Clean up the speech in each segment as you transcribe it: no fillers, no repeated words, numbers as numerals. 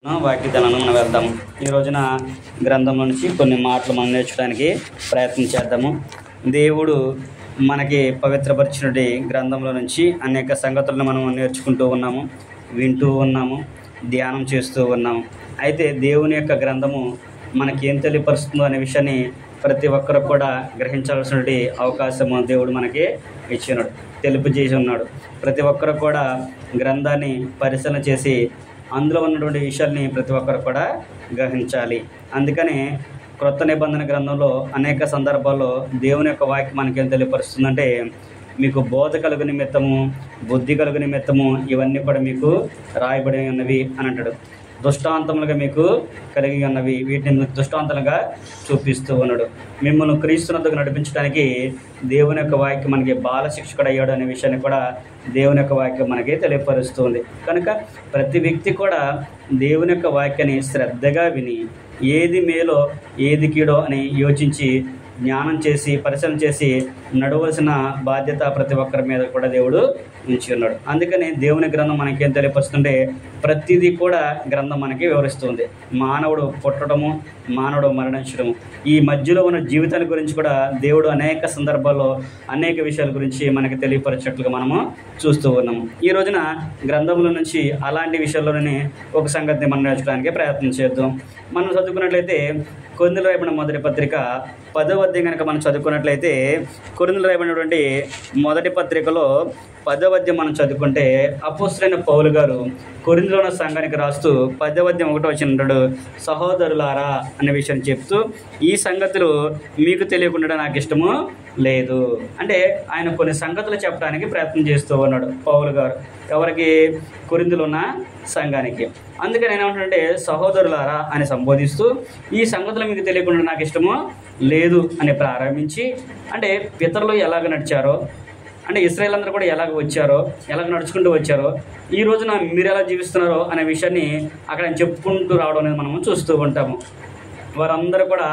వాక్యతలను మనం వెళ్దాము. ఈ రోజున గ్రంథంలో నుంచి కొన్ని మాటలు మనం నేర్చుకోవడానికి ప్రయత్నం చేద్దాము. దేవుడు మనకి పవిత్రపరిచినటువంటి గ్రంథంలో నుంచి అనేక సంగతులను మనం నేర్చుకుంటూ ఉన్నాము, వింటూ ఉన్నాము, ధ్యానం చేస్తూ ఉన్నాము. అయితే దేవుని యొక్క గ్రంథము మనకి ఏం తెలియపరుస్తుందో అనే విషయాన్ని ప్రతి ఒక్కరు కూడా గ్రహించాల్సినటువంటి అవకాశము దేవుడు మనకి ఇచ్చినాడు, తెలియజేసి ఉన్నాడు. ప్రతి ఒక్కరు కూడా గ్రంథాన్ని పరిశీలన చేసి అందులో ఉన్నటువంటి విషయాల్ని ప్రతి ఒక్కరు కూడా గ్రహించాలి. అందుకని క్రొత్త నిబంధన గ్రంథంలో అనేక సందర్భాల్లో దేవుని యొక్క వాక్యం మనకేం తెలియపరుస్తుందంటే, మీకు బోధ కలుగు నిమిత్తము, బుద్ధి కలుగు నిమిత్తము ఇవన్నీ కూడా మీకు రాయబడి ఉన్నవి అని అంటాడు. దృష్టాంతములుగా మీకు కలిగి ఉన్నవి, వీటిని దృష్టాంతాలుగా చూపిస్తూ ఉన్నాడు. మిమ్మల్ని క్రీస్తునందుకు నడిపించడానికి దేవుని యొక్క వాక్యం మనకి బాల శిక్షకుడు అయ్యాడు అనే విషయాన్ని కూడా దేవుని యొక్క వాక్యం మనకి తెలియపరుస్తుంది. కనుక ప్రతి వ్యక్తి కూడా దేవుని యొక్క వాక్యాన్ని శ్రద్ధగా విని ఏది మేలో ఏది కీడో అని యోచించి జ్ఞానం చేసి పరిశీలన చేసి నడవలసిన బాధ్యత ప్రతి ఒక్కరి మీద కూడా దేవుడు ఉంచి ఉన్నాడు. అందుకని దేవుని గ్రంథం మనకేం తెలియపరుస్తుంటే, ప్రతిదీ కూడా గ్రంథం మనకి వివరిస్తుంది. మానవుడు పుట్టడము, మానవుడు మరణించడము, ఈ మధ్యలో ఉన్న జీవితాల గురించి కూడా దేవుడు అనేక సందర్భాల్లో అనేక విషయాల గురించి మనకి తెలియపరిచినట్లుగా మనము చూస్తూ ఉన్నాము. ఈ రోజున గ్రంథంలో నుంచి అలాంటి విషయాల్లోనే ఒక సంగతిని మనం నేర్చుకోవడానికి ప్రయత్నం చేద్దాం. మనం చదువుకున్నట్లయితే కొరింథీయులకు రాయబడిన మొదటి పత్రిక 10వ అధ్యాయం కనుక మనం చదువుకున్నట్లయితే, కొరింథీయులకు రాయబడినటువంటి మొదటి పత్రికలో 10వ అధ్యాయం మనం చదువుకుంటే, అపోస్తలుడైన పౌలు గారు కొరింథీలో ఉన్న సంఘానికి రాస్తూ 10వ అధ్యాయం 1వ వచనం అంటాడు, సహోదరులారా అనే విషయాన్ని చెప్తూ, ఈ సంగతులు మీకు తెలియకుండా నాకు ఇష్టము లేదు. అంటే ఆయన కొన్ని సంగతులు చెప్పడానికి ప్రయత్నం చేస్తూ ఉన్నాడు పౌలు గారు. ఎవరికి? కొరింథీలో ఉన్న సంఘానికి. అందుకని ఏమంటాడంటే, సహోదరులారా అని సంబోధిస్తూ ఈ సంగతులు మీకు తెలియకుండా నాకు ఇష్టము లేదు అని ప్రారంభించి, అంటే పితరులు ఎలాగ నడిచారో, అంటే ఇశ్రాయేలు అందరూ కూడా ఎలాగ వచ్చారో, ఎలాగ నడుచుకుంటూ వచ్చారో, ఈ రోజున మీరు ఎలా జీవిస్తున్నారో అనే విషయాన్ని అక్కడ చెప్పుకుంటూ రావడం అనేది మనము చూస్తూ ఉంటాము. వారందరూ కూడా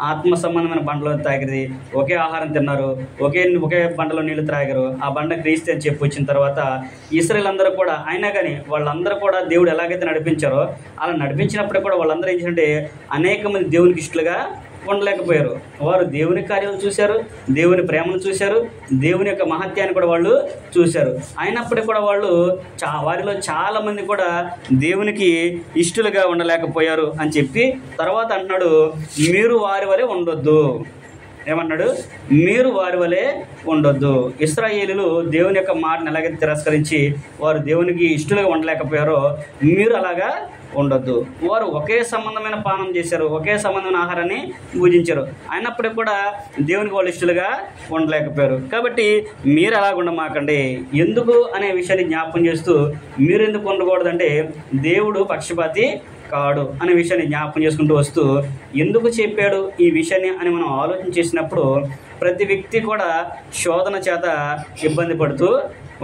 ఆత్మ సంబంధమైన బండలో తాగిరి, ఒకే ఆహారం తిన్నారు, ఒకే బండలో నీళ్లు త్రాగారు. ఆ బండ క్రీస్తు అని చెప్పి వచ్చిన తర్వాత ఇశ్రాయేలు అందరూ కూడా, అయినా కానీ వాళ్ళందరూ కూడా దేవుడు ఎలాగైతే నడిపించారో అలా నడిపించినప్పుడు కూడా వాళ్ళందరూ ఏం చేయాలంటే అనేక మంది దేవునికి ఇష్టలుగా ఉండలేకపోయారు. వారు దేవుని కార్యాలు చూశారు, దేవుని ప్రేమను చూశారు, దేవుని యొక్క మహత్యాన్ని కూడా వాళ్ళు చూశారు. అయినప్పటికీ కూడా వాళ్ళు వారిలో చాలామంది కూడా దేవునికి ఇష్టలుగా ఉండలేకపోయారు అని చెప్పి తర్వాత అంటున్నాడు, మీరు వారి వలె ఉండొద్దు. ఏమన్నాడు? మీరు వారి వలె ఉండొద్దు. ఇశ్రాయేలీయులు దేవుని యొక్క మాటను ఎలాగైతే తిరస్కరించి వారు దేవునికి ఇష్టలుగా ఉండలేకపోయారో మీరు అలాగా ఉండొద్దు. వారు ఒకే సంబంధమైన పానం చేశారు, ఒకే సంబంధమైన ఆహారాన్ని భుజించారు, అయినప్పటికీ కూడా దేవునికి వాళ్ళు ఇష్టలుగా ఉండలేకపోయారు. కాబట్టి మీరు అలాగ ఉండమాకండి. ఎందుకు అనే విషయాన్ని జ్ఞాపకం చేస్తూ, మీరు ఎందుకు ఉండకూడదంటే దేవుడు పక్షపాతి కాడు అనే విషయాన్ని జ్ఞాపకం చేసుకుంటూ వస్తూ, ఎందుకు చెప్పాడు ఈ విషయాన్ని అని మనం ఆలోచన చేసినప్పుడు ప్రతి వ్యక్తి కూడా శోధన చేత ఇబ్బంది పడుతూ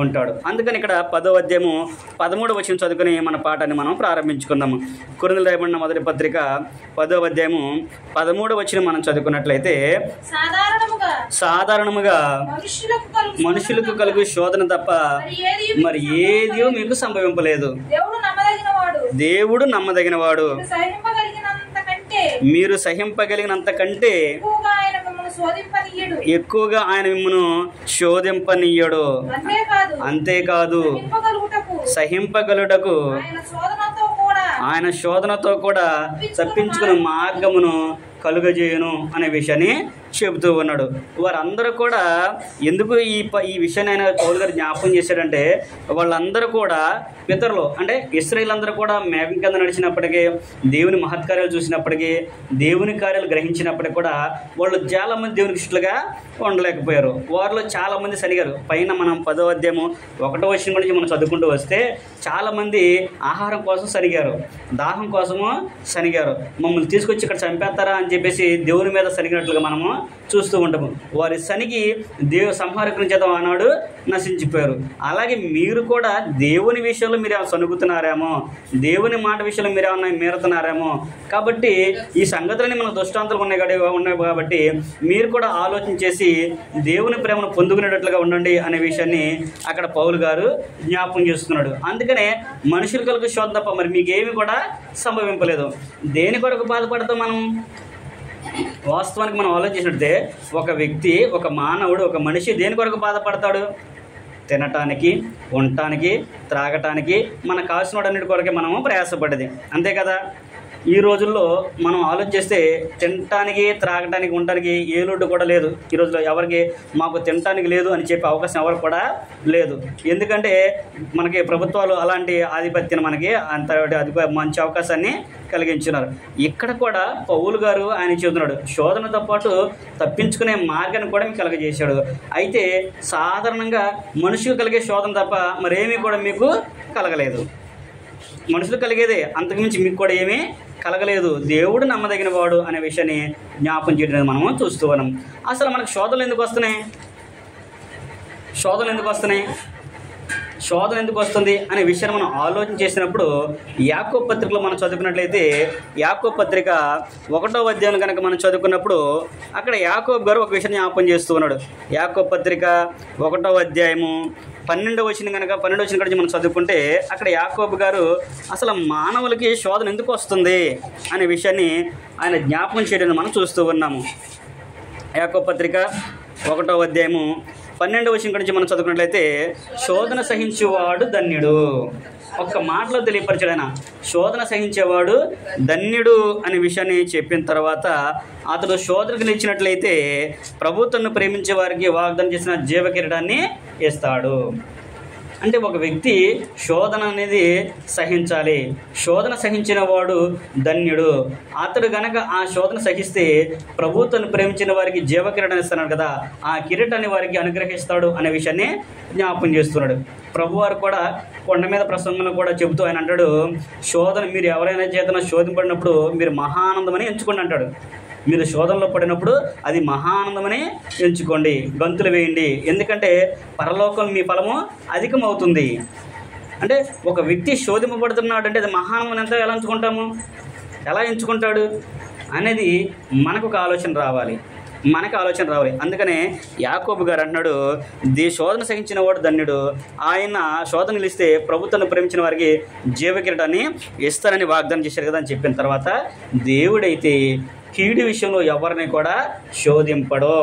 ఉంటాడు. అందుకని ఇక్కడ 10వ అధ్యాయము 13వ వచనం చదువుకుని మన పాఠాన్ని మనం ప్రారంభించుకుందాము. కొరింథీయులకు రాయబడిన మొదటి పత్రిక 10వ అధ్యాయము 13వ వచనం మనం చదువుకున్నట్లయితే, సాధారణముగా మనుషులకు కలుగు శోధన తప్ప మరి ఏది మీకు సంభవింపలేదు. దేవుడు నమ్మదగినవాడు, మీరు సహింపగలిగినంత కంటే ఎక్కువగా ఆయన మిమ్మల్ని శోధింపనీయడు. అంతేకాదు సహింపగలుటకు ఆయన శోధనతో కూడా తప్పించుకునే మార్గమును కలుగజేయును అనే విషయాన్ని చెబుతూ ఉన్నాడు. వారందరూ కూడా ఎందుకు ఈ విషయాన్ని ఆయన పౌలు గారు జ్ఞాపకం చేశాడంటే, వాళ్ళందరూ కూడా పితరులు, అంటే ఇశ్రాయేలు అందరూ కూడా మేఘం కింద నడిచినప్పటికీ, దేవుని మహత్కార్యాలు చూసినప్పటికీ, దేవుని కార్యాలు గ్రహించినప్పటికీ కూడా వాళ్ళు చాలామంది దేవునికి ఇష్టలుగా ఉండలేకపోయారు. వారిలో చాలామంది సనిగారు. పైన మనం 10వ అధ్యాయము 1వ వచనం గురించి మనం చదువుకుంటూ వస్తే, చాలామంది ఆహారం కోసం సనిగారు, దాహం కోసము సనిగారు, మమ్మల్ని తీసుకొచ్చి ఇక్కడ చంపేస్తారా అని చెప్పేసి దేవుని మీద సనిగినట్లుగా మనము చూస్తూ ఉంటాము. వారి సనికి సంహారకుని చేత ఆనాడు నశించిపోయారు. అలాగే మీరు కూడా దేవుని విషయంలో మీరు ఏమైనా సనుగుతున్నారేమో, దేవుని మాట విషయంలో మీరు ఏమైనా మీరుతున్నారేమో. కాబట్టి ఈ సంగతులన్నీ మన దృష్టాంతాలు ఉన్నాయి కాబట్టి మీరు కూడా ఆలోచన చేసి దేవుని ప్రేమను పొందుకునేటట్లుగా ఉండండి అనే విషయాన్ని అక్కడ పౌలు గారు జ్ఞాపకం చేస్తున్నాడు. అందుకనే మనుషులు కలుగు శోధన తప్ప మరి మీకేమి కూడా సంభవింపలేదు. దేని కొరకు బాధపడతాం మనం? వాస్తవానికి మనం ఆలోచించినట్టే ఒక వ్యక్తి, ఒక మానవుడు, ఒక మనిషి దేని కొరకు బాధపడతాడు? తినటానికి, ఉండటానికి, త్రాగటానికి, మనకు కావాల్సిన వాడన్నిటి కొరకే మనము ప్రయాసపడ్డది, అంతే కదా. ఈ రోజుల్లో మనం ఆలోచిస్తే తినటానికి, త్రాగటానికి, ఉండటానికి ఏ లోటు కూడా లేదు. ఈ రోజుల్లో ఎవరికి మాకు తినటానికి లేదు అని చెప్పే అవకాశం ఎవరికి కూడా లేదు. ఎందుకంటే మనకి ప్రభుత్వాలు అలాంటి ఆధిపత్యాన్ని మనకి అంత మంచి అవకాశాన్ని కలిగించున్నారు. ఇక్కడ కూడా పౌలు గారు ఆయన చెబుతున్నాడు, శోధనతో పాటు తప్పించుకునే మార్గాన్ని కూడా మీకు కలగజేశాడు. అయితే సాధారణంగా మనుషులు కలిగే శోధన తప్ప మరేమీ కూడా మీకు కలగలేదు. మనుషులు కలిగేదే, అంతకుమించి మీకు కూడా ఏమీ కలగలేదు. దేవుడు నమ్మదగిన వాడు అనే విషయాన్ని జ్ఞాపకం చేయడం మనము చూస్తూ ఉన్నాం. అసలు మనకు శోధనలు ఎందుకు వస్తున్నాయి? శోధనలు ఎందుకు వస్తుంది అనే విషయాన్ని మనం ఆలోచన చేసినప్పుడు యాకోబు పత్రికలో మనం చదువుకున్నట్లయితే, యాకోబు పత్రిక 1వ అధ్యాయం కనుక మనం చదువుకున్నప్పుడు అక్కడ యాకోబు గారు ఒక విషయాన్ని జ్ఞాపకం చేస్తూ ఉన్నాడు. యాకోబు పత్రిక 1వ అధ్యాయము 12వ వచనం కనుక 12వ వచనం కనుక మనం చదువుకుంటే అక్కడ యాకోబు గారు అసలు మానవులకి శోధన ఎందుకు వస్తుంది అనే విషయాన్ని ఆయన జ్ఞాపకం చేయడం మనం చూస్తూ ఉన్నాము. యాకోబు పత్రిక 1వ అధ్యాయము 12వ వచనం నుంచి మనం చదువుకున్నట్లయితే, శోధన సహించేవాడు ధన్యుడు. ఒక్క మాటలో తెలియపరచాడు. శోధన సహించేవాడు ధన్యుడు అనే విషయాన్ని చెప్పిన తర్వాత అతడు శోధనకు నిలిచినట్లయితే ప్రభుత్వాన్ని ప్రేమించే వారికి వాగ్దానం చేసిన జీవకిరీటాన్ని ఇస్తాడు. అంటే ఒక వ్యక్తి శోధన అనేది సహించాలి. శోధన సహించిన వాడు ధన్యుడు. అతడు గనక ఆ శోధన సహిస్తే ప్రభుత్వాన్ని ప్రేమించిన వారికి జీవకిరీటాన్ని ఇస్తున్నాడు కదా, ఆ కిరీటాన్ని వారికి అనుగ్రహిస్తాడు అనే విషయాన్ని జ్ఞాపకం చేస్తున్నాడు. ప్రభువారు కూడా కొండ మీద ప్రసంగంలో కూడా చెబుతూ ఆయన అంటాడు, శోధన మీరు ఎవరైనా చేతన శోధింపడినప్పుడు మీరు మహానందమని ఎంచుకోండి అంటాడు. మీరు శోధనలో పడినప్పుడు అది మహానందమని ఎంచుకోండి, గంతులు వేయండి, ఎందుకంటే పరలోకం మీ ఫలము అధికమవుతుంది. అంటే ఒక వ్యక్తి శోధింపబడుతున్నాడు అంటే అది మహానందం ఎంత ఎలా ఎంచుకుంటాడు అనేది మనకు ఒక ఆలోచన రావాలి. అందుకనే యాకోబు గారు అంటున్నాడు, శోధన సహించిన వాడు ధన్యుడు, ఆయన శోధన నిలిస్తే ప్రభుత్వాన్ని ప్రేమించిన వారికి జీవకిరీటాన్ని ఇస్తారని వాగ్దానం చేశారు కదా అని చెప్పిన తర్వాత, దేవుడైతే కీడు విషయంలో ఎవరిని కూడా శోధింపడో.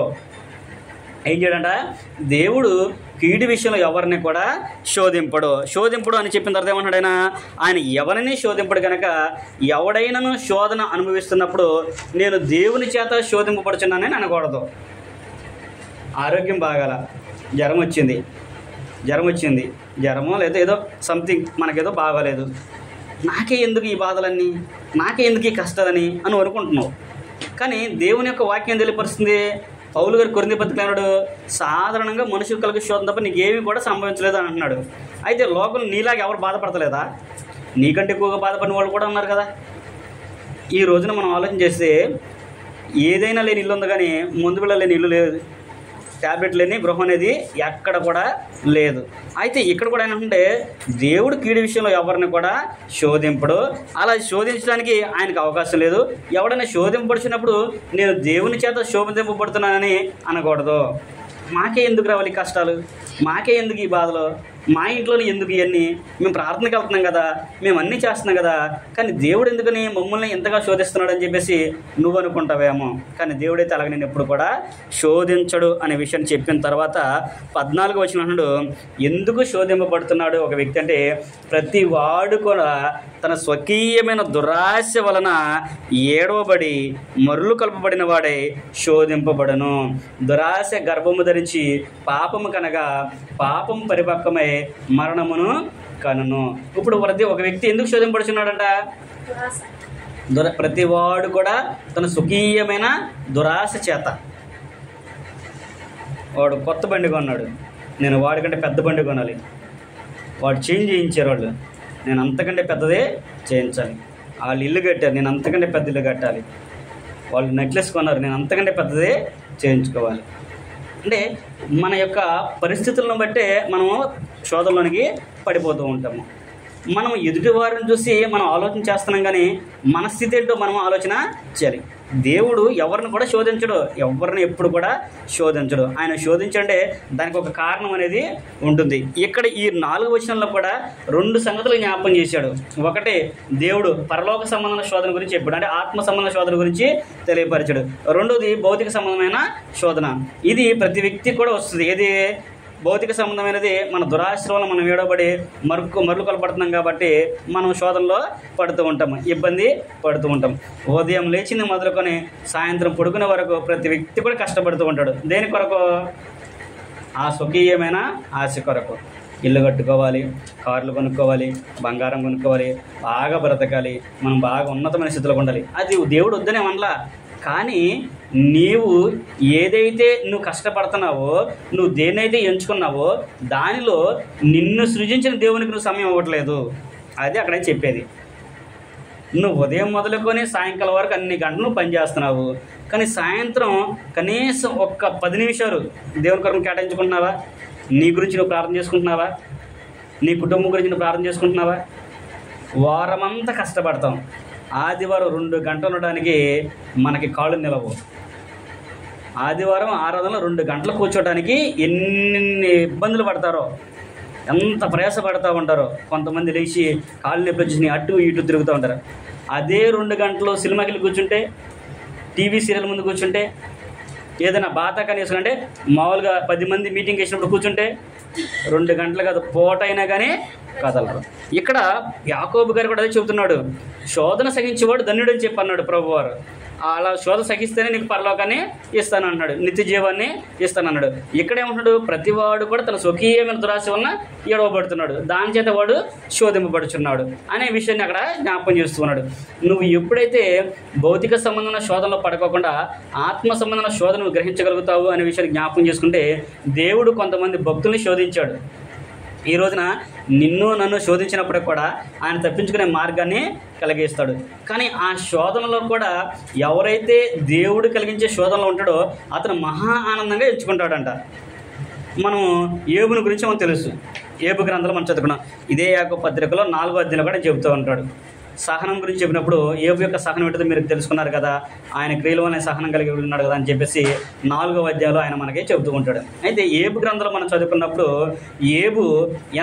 ఏం చేయడంట? దేవుడు కీడు విషయంలో ఎవరిని కూడా శోధింపడు అని చెప్పిన తర్వాత ఏమన్నాడు ఆయన ఎవరిని శోధింపడు కనుక ఎవడైనాను శోధన అనుభవిస్తున్నప్పుడు నేను దేవుని చేత శోధింపబడుచున్నానని అనకూడదు. ఆరోగ్యం బాగాల, జ్వరం వచ్చింది, జ్వరమో లేదా ఏదో సంథింగ్ మనకేదో బాగాలేదు, నాకే ఎందుకు ఈ బాధలన్నీ, నాకే ఎందుకు ఈ కష్టాలని అని అనుకుంటున్నావు. కానీ దేవుని యొక్క వాక్యం తెలియపరుస్తుంది. పౌలు గారు కొరింథీ పత్రికలో అన్నాడు, సాధారణంగా మనుషులు కలిగే శోధన తప్ప నీకేమీ కూడా సంభవించలేదు అని అంటున్నాడు. అయితే లోకం నీలాగా ఎవరు బాధపడతలేదా? నీకంటే ఎక్కువగా బాధపడిన వాళ్ళు కూడా ఉన్నారు కదా. ఈ రోజున మనం ఆలోచన చేస్తే ఏదైనా లేని ఇల్లు ఉంది కానీ ముందు పిల్లలు లేని ఇల్లు లేదు, ట్యాబ్లెట్ లేని గృహం అనేది ఎక్కడ కూడా లేదు. అయితే ఇక్కడ కూడా ఏంటంటే దేవుడు కీడు విషయంలో ఎవరిని కూడా శోధింపడు. అలా శోధించడానికి ఆయనకు అవకాశం లేదు. ఎవడైనా శోధింపబడిచినప్పుడు నేను దేవుని చేత శోధింపబడుతున్నానని అనకూడదు. మాకే ఎందుకు రావాలి కష్టాలు, మాకే ఎందుకు ఈ బాధలు, మా ఇంట్లోనే ఎందుకు ఇవన్నీ, మేము ప్రార్థనకి వెళ్తున్నాం కదా, మేము అన్నీ చేస్తున్నాం కదా, కానీ దేవుడు ఎందుకని మమ్మల్ని ఎంతగా శోధిస్తున్నాడు అని చెప్పేసి నువ్వు అనుకుంటావేమో. కానీ దేవుడైతే అలాగే నేను ఎప్పుడు కూడా శోధించడు అనే విషయాన్ని చెప్పిన తర్వాత 14వ వచనం అంటున్నాడు, ఎందుకు శోధింపబడుతున్నాడు ఒక వ్యక్తి అంటే, ప్రతి వాడు కూడా తన స్వకీయమైన దురాశ వలన ఏడవబడి మరులు కలపబడిన వాడే శోధింపబడను. దురాశ గర్భము ధరించి పాపము కనగా పాపం పరిపక్వమై మరణమును కనును. ఇప్పుడు ఒక వ్యక్తి ఎందుకు శోధింపబడుచున్నాడంట? ప్రతి వాడు కూడా తన స్వకీయమైన దురాశ చేత. వాడు కొత్త బండి కొన్నాడు, నేను వాడికంటే పెద్ద బండి కొనాలి. వాడు చేంజ్ చేయించారు, వాళ్ళు నేను అంతకంటే పెద్దదే చేయించాలి. వాళ్ళు ఇల్లు కట్టారు, నేను అంతకంటే పెద్ద ఇల్లు కట్టాలి. వాళ్ళు నెక్లెస్ కొన్నారు, నేను అంతకంటే పెద్దదే చేయించుకోవాలి. అంటే మన యొక్క పరిస్థితులను బట్టే మనము శోధనలోనికి పడిపోతూ ఉంటాము. మనం ఎదుటి వారిని చూసి మనం ఆలోచన చేస్తున్నాం, కానీ మన స్థితి ఏంటో మనం ఆలోచన చేయాలి. దేవుడు ఎవరిని కూడా శోధించడు, ఎవరిని ఎప్పుడు కూడా శోధించడు. ఆయన శోధించంటే దానికి ఒక కారణం అనేది ఉంటుంది. ఇక్కడ ఈ 4 వచనంలో కూడా 2 సంగతులు జ్ఞాపకం చేశాడు. ఒకటి, దేవుడు పరలోక సంబంధమైన శోధన గురించి చెప్పాడు, అంటే ఆత్మ సంబంధ శోధన గురించి తెలియపరిచాడు. రెండోది భౌతిక సంబంధమైన శోధన. ఇది ప్రతి వ్యక్తికి కూడా వస్తుంది. ఏది భౌతిక సంబంధమైనది మన దురాశ్రవంలో మనం ఏడబడి మరలు కొలపడుతున్నాం కాబట్టి మనం శోధనలో పడుతూ ఉంటాం, ఇబ్బంది పడుతూ ఉంటాం. ఉదయం లేచింది మొదలుకొని సాయంత్రం పడుకునే వరకు ప్రతి వ్యక్తి కూడా కష్టపడుతూ ఉంటాడు. దేని కొరకు? ఆ స్వకీయమైన ఆశ కొరకు. ఇల్లు కట్టుకోవాలి, కార్లు కొనుక్కోవాలి, బంగారం కొనుక్కోవాలి, బాగా బ్రతకాలి, మనం బాగా ఉన్నతమైన స్థితిలో ఉండాలి. అది దేవుడు వద్దనే మనలా. కానీ నీవు ఏదైతే నువ్వు కష్టపడుతున్నావో, నువ్వు దేన్నైతే ఎంచుకున్నావో దానిలో నిన్ను సృజించిన దేవునికి నువ్వు సమయం ఇవ్వట్లేదు. అది అక్కడ చెప్పేది. నువ్వు ఉదయం మొదలుకొని సాయంకాలం వరకు అన్ని గంటలు నువ్వు పనిచేస్తున్నావు, కానీ సాయంత్రం కనీసం ఒక్క 10 నిమిషాలు దేవుని కొరకు కేటాయించుకుంటున్నావా? నీ గురించి నువ్వు ప్రార్థన చేసుకుంటున్నావా? నీ కుటుంబం గురించి నువ్వు ప్రార్థన చేసుకుంటున్నావా? వారమంతా కష్టపడతాం, ఆదివారం 2 గంటలు ఉండడానికి మనకి కాళ్ళు నిలవు. ఆదివారం ఆరాధనలో 2 గంటలు కూర్చోడానికి ఎన్ని ఇబ్బందులు పడతారో, ఎంత ప్రయాసపడతా ఉంటారో. కొంతమంది లేచి కాళ్ళు నొప్పి వచ్చి అటు ఇటు తిరుగుతూ ఉంటారు. అదే 2 గంటలు సినిమాకి వెళ్ళి కూర్చుంటే, టీవీ సీరియల్ ముందు కూర్చుంటే, ఏదైనా బాతాకాని వేసుకుంటే, మామూలుగా 10 మంది మీటింగ్ వేసినప్పుడు కూర్చుంటే 2 గంటలు కాదు, పూట అయినా కానీ కదలరు. ఇక్కడ యాకోబు గారు కూడా అదే చెబుతున్నాడు. శోధన సహించేవాడు ధన్యుడు అని చెప్పి అన్నాడు ప్రభువారు. అలా శోధన సహిస్తేనే నీకు పరలోకాన్ని ఇస్తానన్నాడు, నిత్య జీవాన్ని ఇస్తానన్నాడు. ఇక్కడేమంటున్నాడు? ప్రతివాడు కూడా తన స్వకీయమైన దురాశ వలన ఏడవబడుతున్నాడు, దాని చేత వాడు శోధింపబడుచున్నాడు అనే విషయాన్ని అక్కడ జ్ఞాపకం చేస్తున్నాడు. నువ్వు ఎప్పుడైతే భౌతిక సంబంధమైన శోధనలో పడుకోకుండా ఆత్మ సంబంధమైన శోధనను గ్రహించగలుగుతావు అనే విషయాన్ని జ్ఞాపకం చేసుకుంటే, దేవుడు కొంతమంది భక్తుల్ని శోధించాడు. ఈ రోజున నిన్ను నన్ను శోధించినప్పుడు కూడా ఆయన తప్పించుకునే మార్గాన్ని కలిగిస్తాడు. కానీ ఆ శోధనలో కూడా ఎవరైతే దేవుడు కలిగించే శోధనలో ఉంటాడో అతను మహా ఆనందంగా ఎంచుకుంటాడంట. మనం ఏబుని గురించి మనకు తెలుసు, ఏబు గ్రంథంలో మనం చదువుకున్నాం. ఇదే యాకోబు పత్రికలో 4వ అధ్యాయంలో కూడా చెబుతూ ఉంటాడు. సహనం గురించి చెప్పినప్పుడు ఏబు యొక్క సహనం ఏంటో మీరు తెలుసుకున్నారు కదా, ఆయన క్రియల వలన సహనం కలిగి ఉన్నాడు కదా అని చెప్పేసి 4వ అధ్యాయంలో ఆయన మనకి చెబుతూ ఉంటాడు. అయితే ఏబు గ్రంథంలో మనం చదువుకున్నప్పుడు ఏబు